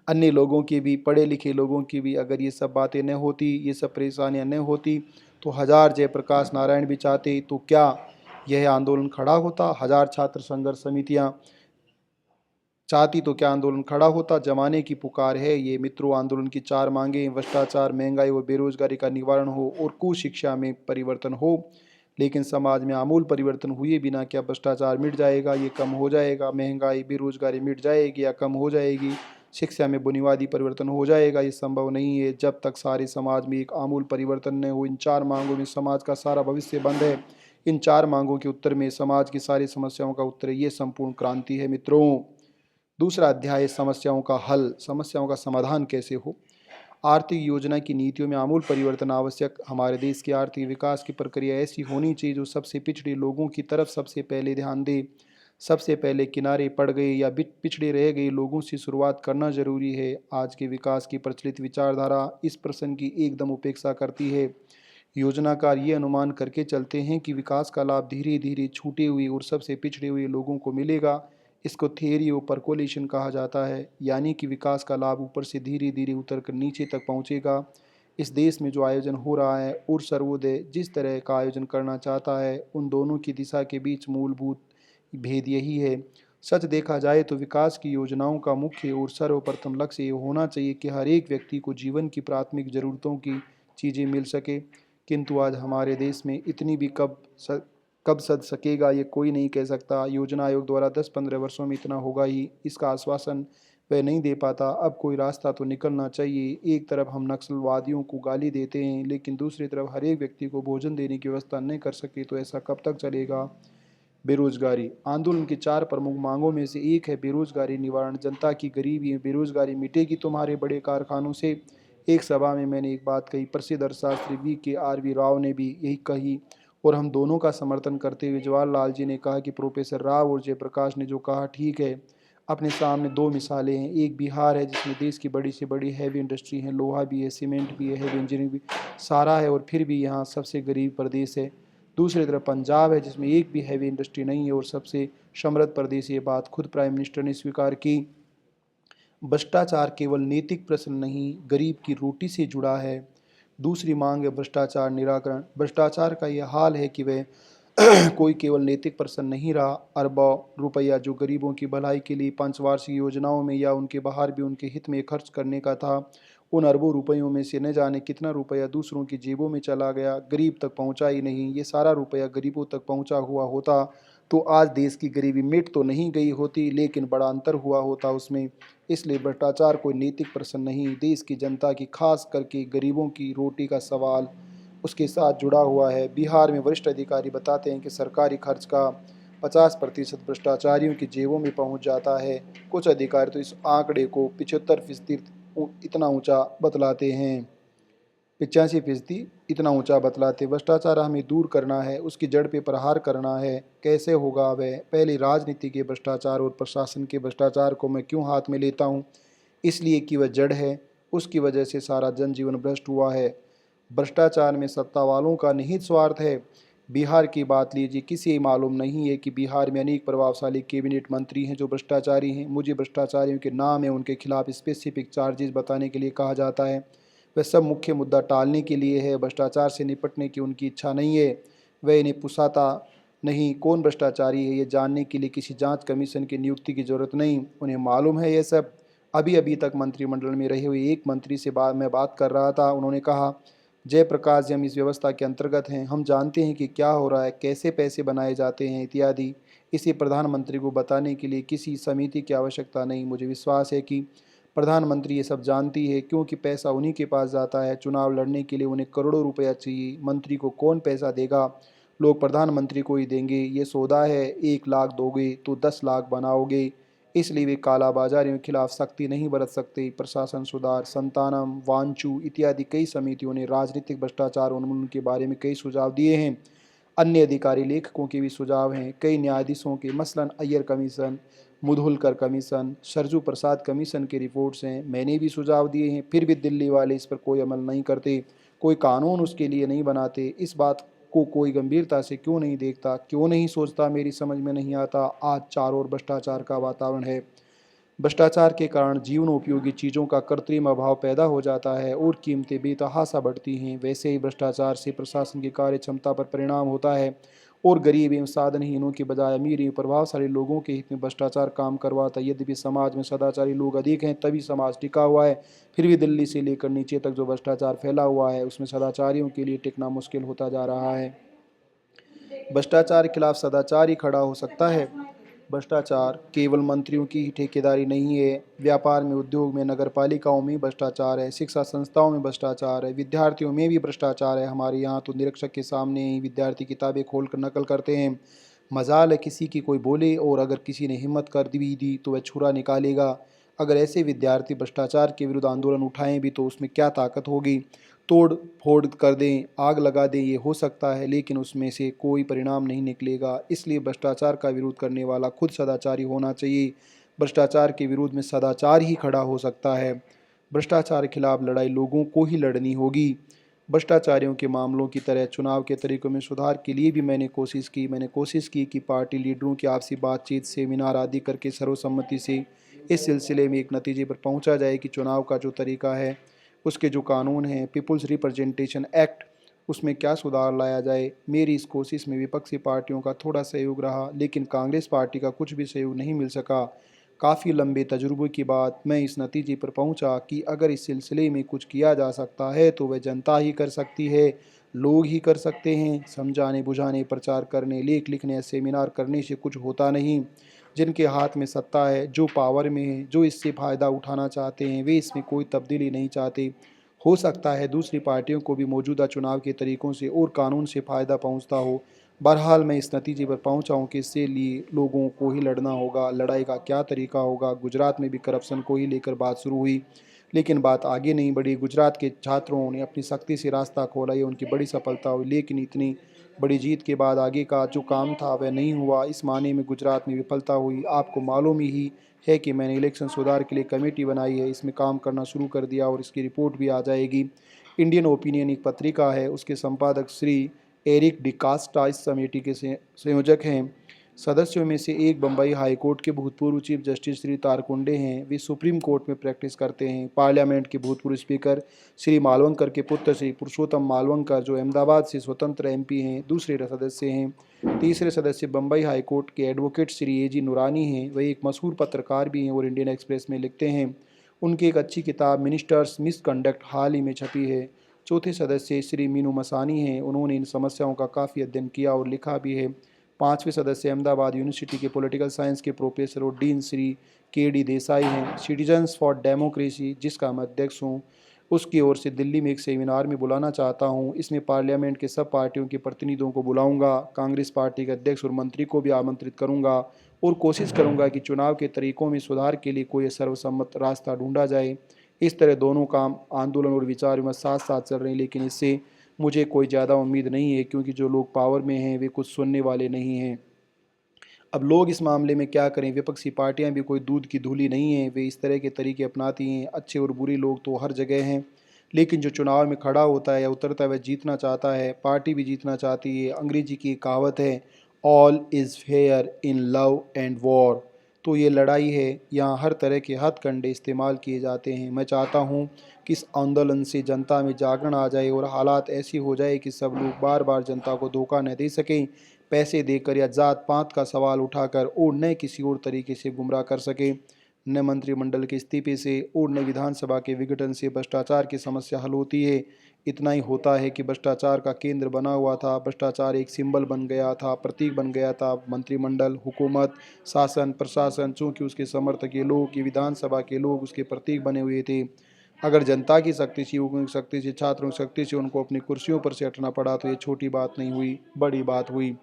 A: अन्य लोगों की भी, पढ़े लिखे लोगों की भी अगर ये सब बातें न होती, ये सब परेशानियां न होती, तो 1000 जयप्रकाश नारायण भी चाहते तो क्या यह आंदोलन खड़ा होता, हजार छात्र संघर्ष समितियां चाहती तो क्या आंदोलन खड़ा होता। जमाने की पुकार है ये मित्रों, आंदोलन की चार मांगे, भ्रष्टाचार, महंगाई और बेरोजगारी का निवारण हो और कुशिक्षा में परिवर्तन हो। लेकिन समाज में आमूल परिवर्तन हुए बिना क्या भ्रष्टाचार मिट जाएगा? ये कम हो जाएगा। महंगाई बेरोजगारी मिट जाएगी या कम हो जाएगी? शिक्षा में बुनियादी परिवर्तन हो जाएगा? ये संभव नहीं है जब तक सारे समाज में एक आमूल परिवर्तन न हो। इन चार मांगों में समाज का सारा भविष्य बंद है। इन चार मांगों के उत्तर में समाज की सारी समस्याओं का उत्तर है। ये संपूर्ण क्रांति है मित्रों। दूसरा अध्याय, समस्याओं का हल, समस्याओं का समाधान कैसे हो। आर्थिक योजना की नीतियों में आमूल परिवर्तन आवश्यक। हमारे देश की आर्थिक विकास की प्रक्रिया ऐसी होनी चाहिए जो सबसे पिछड़े लोगों की तरफ सबसे पहले ध्यान दे। सबसे पहले किनारे पड़ गए या पिछड़े रह गए लोगों से शुरुआत करना जरूरी है। आज के विकास की प्रचलित विचारधारा इस प्रश्न की एकदम उपेक्षा करती है। योजनाकार ये अनुमान करके चलते हैं कि विकास का लाभ धीरे धीरे छूटे हुए और सबसे पिछड़े हुए लोगों को मिलेगा। इसको थियरी ऑफ परकोलेशन कहा जाता है, यानी कि विकास का लाभ ऊपर से धीरे धीरे उतर कर नीचे तक पहुंचेगा। इस देश में जो आयोजन हो रहा है और सर्वोदय जिस तरह का आयोजन करना चाहता है, उन दोनों की दिशा के बीच मूलभूत भेद यही है। सच देखा जाए तो विकास की योजनाओं का मुख्य और सर्वप्रथम लक्ष्य ये होना चाहिए कि हर एक व्यक्ति को जीवन की प्राथमिक ज़रूरतों की चीज़ें मिल सके। किंतु आज हमारे देश में इतनी भी कब सध सकेगा ये कोई नहीं कह सकता। योजना आयोग द्वारा 10-15 वर्षों में इतना होगा ही, इसका आश्वासन वह नहीं दे पाता। अब कोई रास्ता तो निकलना चाहिए। एक तरफ हम नक्सलवादियों को गाली देते हैं, लेकिन दूसरी तरफ हर एक व्यक्ति को भोजन देने की व्यवस्था नहीं कर सके तो ऐसा कब तक चलेगा। बेरोजगारी, आंदोलन की चार प्रमुख मांगों में से एक है बेरोजगारी निवारण। जनता की गरीबी बेरोजगारी मिटेगी तुम्हारे बड़े कारखानों से। एक सभा में मैंने एक बात कही, प्रसिद्ध अर्थशास्त्री VKRV राव ने भी यही कही और हम दोनों का समर्थन करते हुए जवाहरलाल जी ने कहा कि प्रोफेसर राव और जयप्रकाश ने जो कहा ठीक है। अपने सामने दो मिसालें हैं, एक बिहार है जिसमें देश की बड़ी से बड़ी हैवी इंडस्ट्री है, लोहा भी है, सीमेंट भी है, हैवी इंजीनियरिंग भी सारा है और फिर भी यहाँ सबसे गरीब प्रदेश है। दूसरी तरफ पंजाब है जिसमें एक भी हैवी इंडस्ट्री नहीं है और सबसे समृद्ध प्रदेश। ये बात खुद प्राइम मिनिस्टर ने स्वीकार की। भ्रष्टाचार केवल नैतिक प्रश्न नहीं, गरीब की रोटी से जुड़ा है। दूसरी मांग है भ्रष्टाचार निराकरण। भ्रष्टाचार का यह हाल है कि वह कोई केवल नैतिक प्रश्न नहीं रहा। अरबों रुपया जो गरीबों की भलाई के लिए पंचवार्षिक योजनाओं में या उनके बाहर भी उनके हित में खर्च करने का था, उन अरबों रुपयों में से न जाने कितना रुपया दूसरों की जेबों में चला गया, गरीब तक पहुंचा ही नहीं। ये सारा रुपया गरीबों तक पहुंचा हुआ होता तो आज देश की गरीबी मिट तो नहीं गई होती, लेकिन बड़ा अंतर हुआ होता उसमें। इसलिए भ्रष्टाचार कोई नैतिक प्रश्न नहीं, देश की जनता की खास करके गरीबों की रोटी का सवाल उसके साथ जुड़ा हुआ है। बिहार में वरिष्ठ अधिकारी बताते हैं कि सरकारी खर्च का 50% भ्रष्टाचारियों की जेबों में पहुंच जाता है। कुछ अधिकारी तो इस आंकड़े को 75% इतना ऊंचा बतलाते हैं। 85% इतना ऊंचा बतलाते। भ्रष्टाचार हमें दूर करना है, उसकी जड़ पे प्रहार करना है। कैसे होगा वह? पहले राजनीति के भ्रष्टाचार और प्रशासन के भ्रष्टाचार को मैं क्यों हाथ में लेता हूँ? इसलिए कि वह जड़ है, उसकी वजह से सारा जनजीवन भ्रष्ट हुआ है। भ्रष्टाचार में सत्ता वालों का निहित स्वार्थ है। बिहार की बात लीजिए, किसी मालूम नहीं है कि बिहार में अनेक प्रभावशाली कैबिनेट मंत्री हैं जो भ्रष्टाचारी हैं। मुझे भ्रष्टाचारियों के नाम है उनके खिलाफ स्पेसिफिक चार्जेस बताने के लिए कहा जाता है। वह सब मुख्य मुद्दा टालने के लिए है, भ्रष्टाचार से निपटने की उनकी इच्छा नहीं है। वह इन्हें पुसाता नहीं कौन भ्रष्टाचारी है ये जानने के लिए किसी जांच कमीशन की नियुक्ति की जरूरत नहीं, उन्हें मालूम है ये सब। अभी अभी तक मंत्रिमंडल में रहे हुए एक मंत्री से मैं बात कर रहा था, उन्होंने कहा जयप्रकाश जी हम इस व्यवस्था के अंतर्गत हैं, हम जानते हैं कि क्या हो रहा है, कैसे पैसे बनाए जाते हैं इत्यादि। इसे प्रधानमंत्री को बताने के लिए किसी समिति की आवश्यकता नहीं। मुझे विश्वास है कि प्रधानमंत्री ये सब जानती है, क्योंकि पैसा उन्हीं के पास जाता है। चुनाव लड़ने के लिए उन्हें करोड़ों रुपया चाहिए, मंत्री को कौन पैसा देगा? लोग प्रधानमंत्री को ही देंगे। ये सौदा है, 1 लाख दोगे तो 10 लाख बनाओगे। इसलिए वे कालाबाजारियों के खिलाफ सख्ती नहीं बरत सकते। प्रशासन सुधार, संतानम, वांचू इत्यादि कई समितियों ने राजनीतिक भ्रष्टाचार उन्मूलन के बारे में कई सुझाव दिए हैं। अन्य अधिकारी लेखकों के भी सुझाव हैं। कई न्यायाधीशों के, मसलन अय्यर कमीशन, मुधुलकर कमीशन, सरजू प्रसाद कमीशन की रिपोर्ट्स हैं। मैंने भी सुझाव दिए हैं, फिर भी दिल्ली वाले इस पर कोई अमल नहीं करते, कोई कानून उसके लिए नहीं बनाते। इस बात को कोई गंभीरता से क्यों नहीं देखता, क्यों नहीं सोचता, मेरी समझ में नहीं आता। आज चारों ओर भ्रष्टाचार का वातावरण है। भ्रष्टाचार के कारण जीवनोपयोगी चीज़ों का कृत्रिम अभाव पैदा हो जाता है और कीमतें बेतहाशा बढ़ती हैं। वैसे ही भ्रष्टाचार से प्रशासन की कार्य क्षमता पर परिणाम होता है और गरीब एवं साधनहीनों के बजाय अमीर एवं प्रभावशाली लोगों के हित में भ्रष्टाचार काम करवाता है। यद्यपि समाज में सदाचारी लोग अधिक हैं तभी समाज टिका हुआ है, फिर भी दिल्ली से लेकर नीचे तक जो भ्रष्टाचार फैला हुआ है उसमें सदाचारियों के लिए टिकना मुश्किल होता जा रहा है। भ्रष्टाचार के खिलाफ सदाचार ही खड़ा हो सकता है। भ्रष्टाचार केवल मंत्रियों की ही ठेकेदारी नहीं है, व्यापार में, उद्योग में, नगर पालिकाओं में भ्रष्टाचार है, शिक्षा संस्थाओं में भ्रष्टाचार है, विद्यार्थियों में भी भ्रष्टाचार है। हमारे यहाँ तो निरीक्षक के सामने ही विद्यार्थी किताबें खोलकर नकल करते हैं। मजाल है किसी की कोई बोले, और अगर किसी ने हिम्मत कर भी दी तो वह छुरा निकालेगा। अगर ऐसे विद्यार्थी भ्रष्टाचार के विरुद्ध आंदोलन उठाएं भी तो उसमें क्या ताकत होगी? तोड़ फोड़ कर दें, आग लगा दें, ये हो सकता है, लेकिन उसमें से कोई परिणाम नहीं निकलेगा। इसलिए भ्रष्टाचार का विरोध करने वाला खुद सदाचारी होना चाहिए। भ्रष्टाचार के विरोध में सदाचार ही खड़ा हो सकता है। भ्रष्टाचार के खिलाफ लड़ाई लोगों को ही लड़नी होगी। भ्रष्टाचारियों के मामलों की तरह चुनाव के तरीकों में सुधार के लिए भी मैंने कोशिश की कि पार्टी लीडरों की आपसी बातचीत, सेमिनार आदि करके सर्वसम्मति से इस सिलसिले में एक नतीजे पर पहुंचा जाए कि चुनाव का जो तरीका है, उसके जो कानून हैं, पीपुल्स रिप्रेजेंटेशन एक्ट, उसमें क्या सुधार लाया जाए। मेरी इस कोशिश में विपक्षी पार्टियों का थोड़ा सहयोग रहा, लेकिन कांग्रेस पार्टी का कुछ भी सहयोग नहीं मिल सका। काफ़ी लंबे तजुर्बे के बाद मैं इस नतीजे पर पहुंचा कि अगर इस सिलसिले में कुछ किया जा सकता है तो वह जनता ही कर सकती है, लोग ही कर सकते हैं। समझाने बुझाने, प्रचार करने, लेख लिखने या सेमिनार करने से कुछ होता नहीं। जिनके हाथ में सत्ता है, जो पावर में है, जो इससे फ़ायदा उठाना चाहते हैं, वे इसमें कोई तब्दीली नहीं चाहते। हो सकता है दूसरी पार्टियों को भी मौजूदा चुनाव के तरीकों से और कानून से फ़ायदा पहुंचता हो। बहरहाल मैं इस नतीजे पर पहुंचा हूं कि इससे लिए लोगों को ही लड़ना होगा। लड़ाई का क्या तरीका होगा? गुजरात में भी करप्शन को ही लेकर बात शुरू हुई, लेकिन बात आगे नहीं बढ़ी। गुजरात के छात्रों ने अपनी सख्ती से रास्ता खोला, ये उनकी बड़ी सफलता हुई, लेकिन इतनी बड़ी जीत के बाद आगे का जो काम था वह नहीं हुआ। इस माने में गुजरात में विफलता हुई। आपको मालूम ही है कि मैंने इलेक्शन सुधार के लिए कमेटी बनाई है, इसमें काम करना शुरू कर दिया और इसकी रिपोर्ट भी आ जाएगी। इंडियन ओपिनियन एक पत्रिका है, उसके संपादक श्री एरिक डिकास्टा इस कमेटी के संयोजक हैं। सदस्यों में से एक बम्बई हाई कोर्ट के भूतपूर्व चीफ जस्टिस श्री तारकुंडे हैं, वे सुप्रीम कोर्ट में प्रैक्टिस करते हैं। पार्लियामेंट के भूतपूर्व स्पीकर श्री मालवंकर के पुत्र श्री पुरुषोत्तम मालवंकर, जो अहमदाबाद से स्वतंत्र एमपी हैं, दूसरे सदस्य हैं। तीसरे सदस्य बम्बई हाई कोर्ट के एडवोकेट श्री ए जी नूरानी हैं, वह एक मशहूर पत्रकार भी हैं और इंडियन एक्सप्रेस में लिखते हैं। उनकी एक अच्छी किताब मिनिस्टर्स मिसकंडक्ट हाल ही में छपी है। चौथे सदस्य श्री मीनू मसानी हैं, उन्होंने इन समस्याओं का काफ़ी अध्ययन किया और लिखा भी है। पांचवें सदस्य अहमदाबाद यूनिवर्सिटी के पॉलिटिकल साइंस के प्रोफेसर और डीन श्री के डी देसाई हैं। सिटीजन्स फॉर डेमोक्रेसी, जिसका मैं अध्यक्ष हूँ, उसकी ओर से दिल्ली में एक सेमिनार में बुलाना चाहता हूँ। इसमें पार्लियामेंट के सब पार्टियों के प्रतिनिधियों को बुलाऊंगा, कांग्रेस पार्टी के अध्यक्ष और मंत्री को भी आमंत्रित करूंगा और कोशिश करूंगा कि चुनाव के तरीकों में सुधार के लिए कोई सर्वसम्मत रास्ता ढूंढा जाए। इस तरह दोनों काम, आंदोलन और विचार विमर्श साथ साथ चल रहे हैं, लेकिन इससे मुझे कोई ज़्यादा उम्मीद नहीं है, क्योंकि जो लोग पावर में हैं वे कुछ सुनने वाले नहीं हैं। अब लोग इस मामले में क्या करें? विपक्षी पार्टियां भी कोई दूध की धूली नहीं है, वे इस तरह के तरीके अपनाती हैं। अच्छे और बुरे लोग तो हर जगह हैं, लेकिन जो चुनाव में खड़ा होता है या उतरता है वह जीतना चाहता है, पार्टी भी जीतना चाहती है। अंग्रेजी की एक कहावत है, all is fair in love and war. तो ये लड़ाई है, यहाँ हर तरह के हथकंडे इस्तेमाल किए जाते हैं। मैं चाहता हूँ कि इस आंदोलन से जनता में जागरण आ जाए और हालात ऐसी हो जाए कि सब लोग बार बार जनता को धोखा न दे सकें, पैसे देकर या जात पात का सवाल उठाकर, और न किसी और तरीके से गुमराह कर सके। न मंत्रिमंडल के इस्तीफे से और न विधानसभा के विघटन से भ्रष्टाचार की समस्या हल होती है। इतना ही होता है कि भ्रष्टाचार का केंद्र बना हुआ था, भ्रष्टाचार एक सिंबल बन गया था, प्रतीक बन गया था। मंत्रिमंडल, हुकूमत, शासन, प्रशासन, चूँकि उसके समर्थक ये लोग, ये विधानसभा के लोग उसके प्रतीक बने हुए थे। अगर जनता की शक्ति से, युवकों की शक्ति से, छात्रों की शक्ति से उनको अपनी कुर्सियों पर से हटना पड़ा तो ये छोटी बात नहीं हुई, बड़ी बात हुई।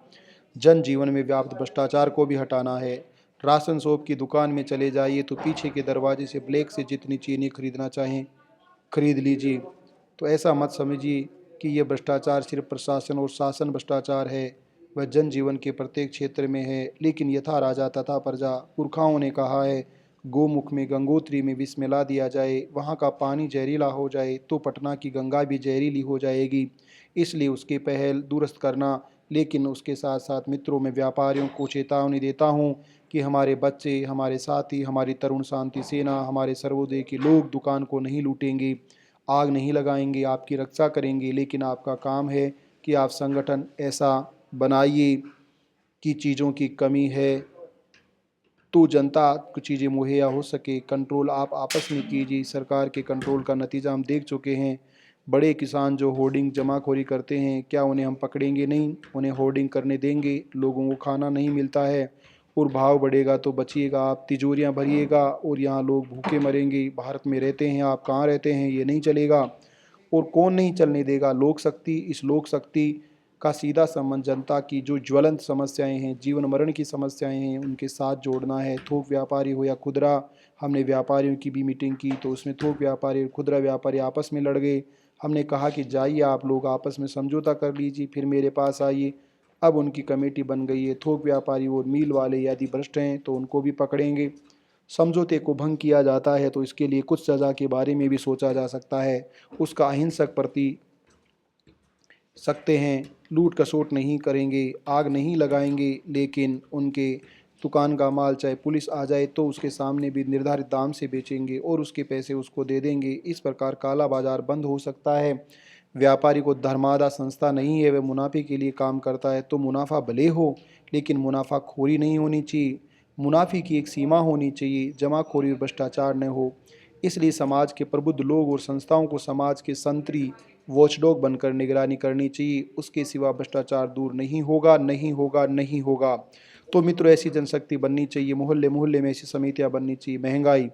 A: जनजीवन में व्याप्त भ्रष्टाचार को भी हटाना है। राशन शॉप की दुकान में चले जाइए तो पीछे के दरवाजे से ब्लैक से जितनी चीनी खरीदना चाहें खरीद लीजिए। तो ऐसा मत समझिए कि यह भ्रष्टाचार सिर्फ प्रशासन और शासन भ्रष्टाचार है, वह जनजीवन के प्रत्येक क्षेत्र में है। लेकिन यथा राजा तथा प्रजा, पुरखाओं ने कहा है, गोमुख में गंगोत्री में विष मिला दिया जाए, वहाँ का पानी जहरीला हो जाए तो पटना की गंगा भी जहरीली हो जाएगी। इसलिए उसकी पहल दुरुस्त करना। लेकिन उसके साथ साथ मित्रों में व्यापारियों को चेतावनी देता हूँ कि हमारे बच्चे, हमारे साथी, हमारी तरुण शांति सेना, हमारे सर्वोदय के लोग दुकान को नहीं लूटेंगे, आग नहीं लगाएंगे, आपकी रक्षा करेंगे। लेकिन आपका काम है कि आप संगठन ऐसा बनाइए की चीज़ों की कमी है, तो जनता को चीज़ें मुहैया हो सके। कंट्रोल आप आपस में कीजिए। सरकार के कंट्रोल का नतीजा हम देख चुके हैं। बड़े किसान जो होर्डिंग जमाखोरी करते हैं, क्या उन्हें हम पकड़ेंगे नहीं? उन्हें होर्डिंग करने देंगे? लोगों को खाना नहीं मिलता है और भाव बढ़ेगा तो बचिएगा आप, तिजोरियां भरिएगा और यहाँ लोग भूखे मरेंगे। भारत में रहते हैं आप, कहाँ रहते हैं? ये नहीं चलेगा। और कौन नहीं चलने देगा? लोक शक्ति। इस लोक शक्ति का सीधा संबंध जनता की जो ज्वलंत समस्याएं हैं, जीवन मरण की समस्याएं हैं, उनके साथ जोड़ना है। थोक व्यापारी हो या खुदरा, हमने व्यापारियों की भी मीटिंग की तो उसमें थोक व्यापारी और खुदरा व्यापारी आपस में लड़ गए। हमने कहा कि जाइए आप लोग आपस में समझौता कर लीजिए, फिर मेरे पास आइए। अब उनकी कमेटी बन गई है। थोक व्यापारी और मिल वाले यदि भ्रष्ट हैं तो उनको भी पकड़ेंगे। समझौते को भंग किया जाता है तो इसके लिए कुछ सज़ा के बारे में भी सोचा जा सकता है। उसका अहिंसक प्रति सकते हैं। लूट खसोट नहीं करेंगे, आग नहीं लगाएंगे, लेकिन उनके दुकान का माल चाहे पुलिस आ जाए तो उसके सामने भी निर्धारित दाम से बेचेंगे और उसके पैसे उसको दे देंगे। इस प्रकार काला बाजार बंद हो सकता है। व्यापारी को धर्मादा संस्था नहीं है, वह मुनाफे के लिए काम करता है तो मुनाफा भले हो, लेकिन मुनाफाखोरी नहीं होनी चाहिए। मुनाफे की एक सीमा होनी चाहिए, जमाखोरी और भ्रष्टाचार न हो। इसलिए समाज के प्रबुद्ध लोग और संस्थाओं को समाज के संतरी वॉचडॉग बनकर निगरानी करनी चाहिए। उसके सिवा भ्रष्टाचार दूर नहीं होगा, नहीं होगा, नहीं होगा। तो मित्रों, ऐसी जनशक्ति बननी चाहिए। मोहल्ले मोहल्ले में ऐसी समितियां बननी चाहिए। महंगाई,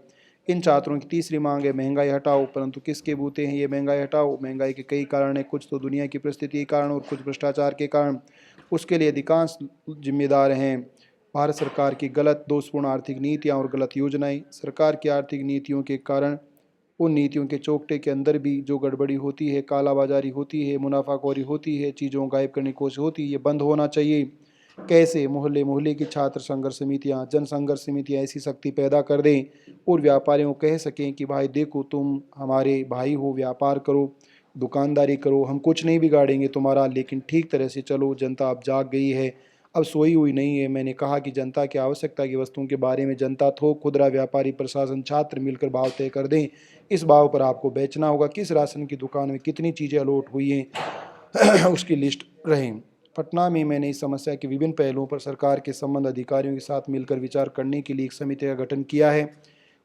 A: इन छात्रों की तीसरी मांग है महंगाई हटाओ। परंतु किसके बूते हैं ये महंगाई हटाओ? महंगाई के कई कारण हैं, कुछ तो दुनिया की परिस्थिति के कारण और कुछ भ्रष्टाचार के कारण। उसके लिए अधिकांश जिम्मेदार हैं भारत सरकार की गलत दोषपूर्ण आर्थिक नीतियाँ और गलत योजनाएं। सरकार की आर्थिक नीतियों के कारण उन नीतियों के चौकटे के अंदर भी जो गड़बड़ी होती है, कालाबाजारी होती है, मुनाफाखोरी होती है, चीज़ों को गायब करने की कोशिश होती है, ये बंद होना चाहिए। कैसे? मोहल्ले मोहल्ले की छात्र संघर्ष समितियाँ, जन संघर्ष समितियाँ ऐसी शक्ति पैदा कर दें और व्यापारियों को कह सकें कि भाई देखो, तुम हमारे भाई हो, व्यापार करो, दुकानदारी करो, हम कुछ नहीं बिगाड़ेंगे तुम्हारा, लेकिन ठीक तरह से चलो। जनता अब जाग गई है, अब सोई हुई नहीं है। मैंने कहा कि जनता की आवश्यकता की वस्तुओं के बारे में जनता, थोक, खुदरा व्यापारी, प्रशासन, छात्र मिलकर भाव तय कर दें। इस भाव पर आपको बेचना होगा। किस राशन की दुकान में कितनी चीज़ें अलॉट हुई हैं उसकी लिस्ट रहे। पटना में मैंने इस समस्या के विभिन्न पहलुओं पर सरकार के संबंध अधिकारियों के साथ मिलकर विचार करने के लिए एक समिति का गठन किया है।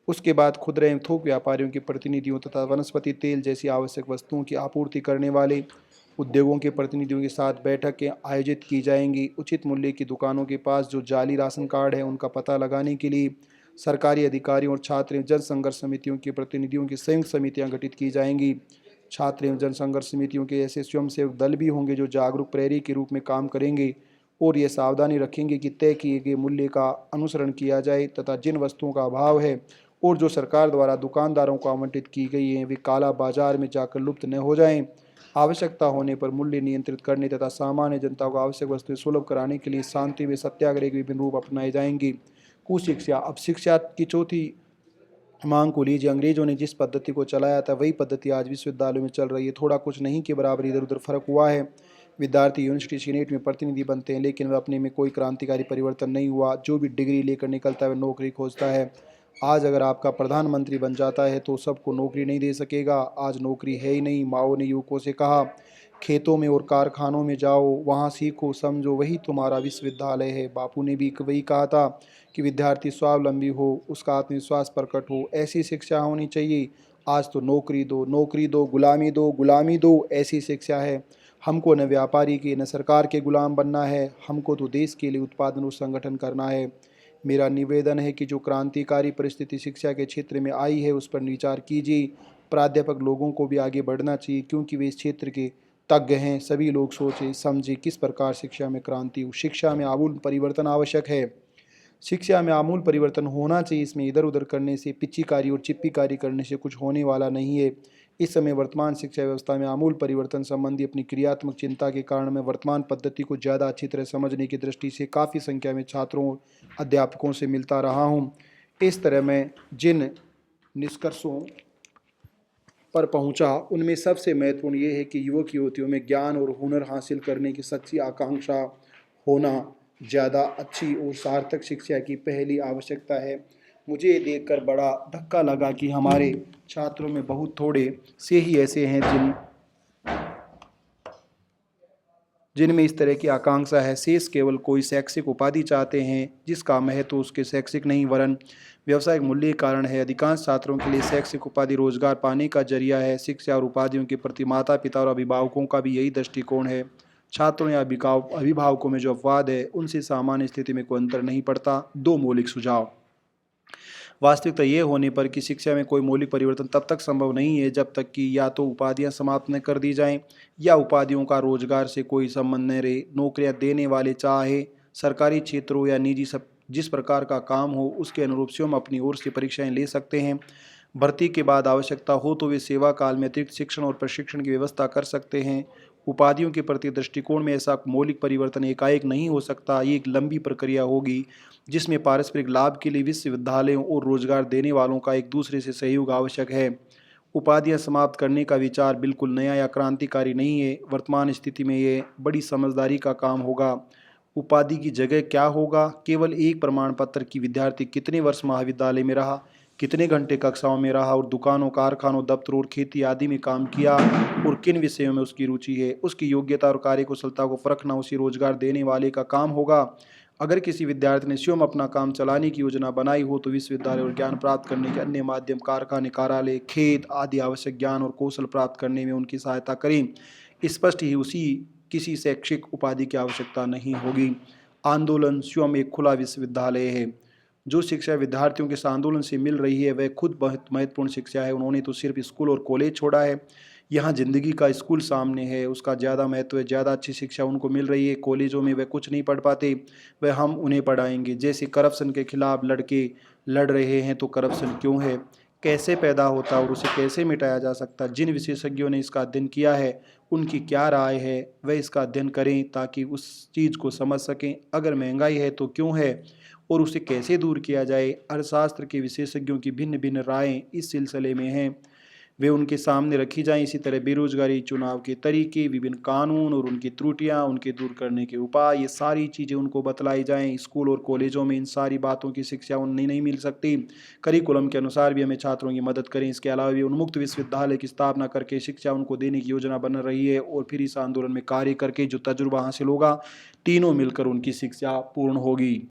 A: उसके बाद खुदरा एवं थोक व्यापारियों के प्रतिनिधियों तथा वनस्पति तेल जैसी आवश्यक वस्तुओं की आपूर्ति करने वाले उद्योगों के प्रतिनिधियों के साथ बैठकें आयोजित की जाएंगी। उचित मूल्य की दुकानों के पास जो जाली राशन कार्ड है उनका पता लगाने के लिए सरकारी अधिकारियों और छात्र एवं जन संघर्ष समितियों के प्रतिनिधियों की संयुक्त समितियां गठित की जाएंगी। छात्र एवं जन संघर्ष समितियों के ऐसे स्वयंसेवक दल भी होंगे जो जागरूक प्रहरी के रूप में काम करेंगे और ये सावधानी रखेंगे कि तय किए गए मूल्य का अनुसरण किया जाए तथा जिन वस्तुओं का अभाव है और जो सरकार द्वारा दुकानदारों को आवंटित की गई हैं वे काला बाजार में जाकर लुप्त न हो जाएं। आवश्यकता होने पर मूल्य नियंत्रित करने तथा सामान्य जनता को आवश्यक वस्तुएं सुलभ कराने के लिए शांति व सत्याग्रह के विभिन्न रूप अपनाए जाएंगे। कुशिक्षा, अब शिक्षा की चौथी मांग को लीजिए। अंग्रेजों ने जिस पद्धति को चलाया था वही पद्धति आज विश्वविद्यालयों में चल रही है। थोड़ा कुछ नहीं के बराबर इधर उधर फर्क हुआ है। विद्यार्थी यूनिवर्सिटी सीनेट में प्रतिनिधि बनते हैं, लेकिन वह अपने में कोई क्रांतिकारी परिवर्तन नहीं हुआ। जो भी डिग्री लेकर निकलता है वह नौकरी खोजता है। आज अगर आपका प्रधानमंत्री बन जाता है तो सबको नौकरी नहीं दे सकेगा। आज नौकरी है ही नहीं। माओ ने युवकों से कहा, खेतों में और कारखानों में जाओ, वहाँ सीखो समझो, वही तुम्हारा विश्वविद्यालय है। बापू ने भी वही कहा था कि विद्यार्थी स्वावलंबी हो, उसका आत्मविश्वास प्रकट हो, ऐसी शिक्षा होनी चाहिए। आज तो नौकरी दो, नौकरी दो, गुलामी दो, गुलामी दो, ऐसी शिक्षा है। हमको न व्यापारी के न सरकार के गुलाम बनना है, हमको तो देश के लिए उत्पादन और संगठन करना है। मेरा निवेदन है कि जो क्रांतिकारी परिस्थिति शिक्षा के क्षेत्र में आई है उस पर विचार कीजिए। प्राध्यापक लोगों को भी आगे बढ़ना चाहिए क्योंकि वे इस क्षेत्र के तज्ञ हैं। सभी लोग सोचें समझें किस प्रकार शिक्षा में क्रांति हो। शिक्षा में आमूल परिवर्तन आवश्यक है। शिक्षा में आमूल परिवर्तन होना चाहिए। इसमें इधर उधर करने से, पिच्चीकारी और चिप्पीकारी करने से कुछ होने वाला नहीं है। इस समय वर्तमान शिक्षा व्यवस्था में आमूल परिवर्तन संबंधी अपनी क्रियात्मक चिंता के कारण मैं वर्तमान पद्धति को ज़्यादा अच्छी तरह समझने की दृष्टि से काफ़ी संख्या में छात्रों, अध्यापकों से मिलता रहा हूँ। इस तरह मैं जिन निष्कर्षों पर पहुंचा उनमें सबसे महत्वपूर्ण ये है कि युवक युवतियों में ज्ञान और हुनर हासिल करने की सच्ची आकांक्षा होना ज़्यादा अच्छी और सार्थक शिक्षा की पहली आवश्यकता है। मुझे ये देखकर बड़ा धक्का लगा कि हमारे छात्रों में बहुत थोड़े से ही ऐसे हैं जिनमें इस तरह की आकांक्षा है। शेष केवल कोई शैक्षिक उपाधि चाहते हैं जिसका महत्व उसके शैक्षिक नहीं वरन व्यावसायिक मूल्य के कारण है। अधिकांश छात्रों के लिए शैक्षिक उपाधि रोजगार पाने का जरिया है। शिक्षा और उपाधियों के प्रति माता पिता और अभिभावकों का भी यही दृष्टिकोण है। छात्रों या अभिभावकों में जो अपवाद है उनसे सामान्य स्थिति में कोई अंतर नहीं पड़ता। दो मौलिक सुझाव। वास्तविकता ये होने पर कि शिक्षा में कोई मौलिक परिवर्तन तब तक संभव नहीं है जब तक कि या तो उपाधियां समाप्त न कर दी जाएं या उपाधियों का रोजगार से कोई संबंध न रहे। नौकरियां देने वाले चाहे सरकारी क्षेत्रों या निजी, सब जिस प्रकार का काम हो उसके अनुरूप स्वयं अपनी ओर से परीक्षाएं ले सकते हैं। भर्ती के बाद आवश्यकता हो तो वे सेवा काल में अतिरिक्त शिक्षण और प्रशिक्षण की व्यवस्था कर सकते हैं। उपाधियों के प्रति दृष्टिकोण में ऐसा मौलिक परिवर्तन एकाएक नहीं हो सकता। ये एक लंबी प्रक्रिया होगी जिसमें पारस्परिक लाभ के लिए विश्वविद्यालयों और रोजगार देने वालों का एक दूसरे से सहयोग आवश्यक है। उपाधियां समाप्त करने का विचार बिल्कुल नया या क्रांतिकारी नहीं है। वर्तमान स्थिति में ये बड़ी समझदारी का काम होगा। उपाधि की जगह क्या होगा? केवल एक प्रमाण पत्र कि विद्यार्थी कितने वर्ष महाविद्यालय में रहा, कितने घंटे कक्षाओं में रहा और दुकानों, कारखानों, दफ्तरों और खेती आदि में काम किया और किन विषयों में उसकी रुचि है। उसकी योग्यता और कार्यकुशलता को परखना उसी रोजगार देने वाले का काम होगा। अगर किसी विद्यार्थी ने स्वयं अपना काम चलाने की योजना बनाई हो तो विश्वविद्यालय और ज्ञान प्राप्त करने के अन्य माध्यम, कारखाने, कार्यालय, खेत आदि आवश्यक ज्ञान और कौशल प्राप्त करने में उनकी सहायता करें। स्पष्ट ही उसी किसी शैक्षिक उपाधि की आवश्यकता नहीं होगी। आंदोलन स्वयं एक खुला विश्वविद्यालय है। जो शिक्षा विद्यार्थियों के इस आंदोलन से मिल रही है वह खुद बहुत महत्वपूर्ण शिक्षा है। उन्होंने तो सिर्फ स्कूल और कॉलेज छोड़ा है, यहाँ ज़िंदगी का स्कूल सामने है, उसका ज़्यादा महत्व है। ज़्यादा अच्छी शिक्षा उनको मिल रही है। कॉलेजों में वह कुछ नहीं पढ़ पाते, वह हम उन्हें पढ़ाएंगे। जैसे करप्शन के खिलाफ लड़के लड़ रहे हैं तो करप्शन क्यों है, कैसे पैदा होता और उसे कैसे मिटाया जा सकता, जिन विशेषज्ञों ने इसका अध्ययन किया है उनकी क्या राय है, वह इसका अध्ययन करें ताकि उस चीज़ को समझ सकें। अगर महंगाई है तो क्यों है और उसे कैसे दूर किया जाए। अर्थशास्त्र के विशेषज्ञों की भिन्न भिन्न रायें इस सिलसिले में हैं, वे उनके सामने रखी जाएं। इसी तरह बेरोजगारी, चुनाव के तरीके, विभिन्न कानून और उनकी त्रुटियां, उनके दूर करने के उपाय, ये सारी चीज़ें उनको बतलाई जाएं। स्कूल और कॉलेजों में इन सारी बातों की शिक्षा उन्हें नहीं मिल सकती। करिकुलम के अनुसार भी हमें छात्रों की मदद करें। इसके अलावा भी उन्मुक्त विश्वविद्यालय की स्थापना करके शिक्षा उनको देने की योजना बन रही है और फिर इस आंदोलन में कार्य करके जो तजुर्बा हासिल होगा, तीनों मिलकर उनकी शिक्षा पूर्ण होगी।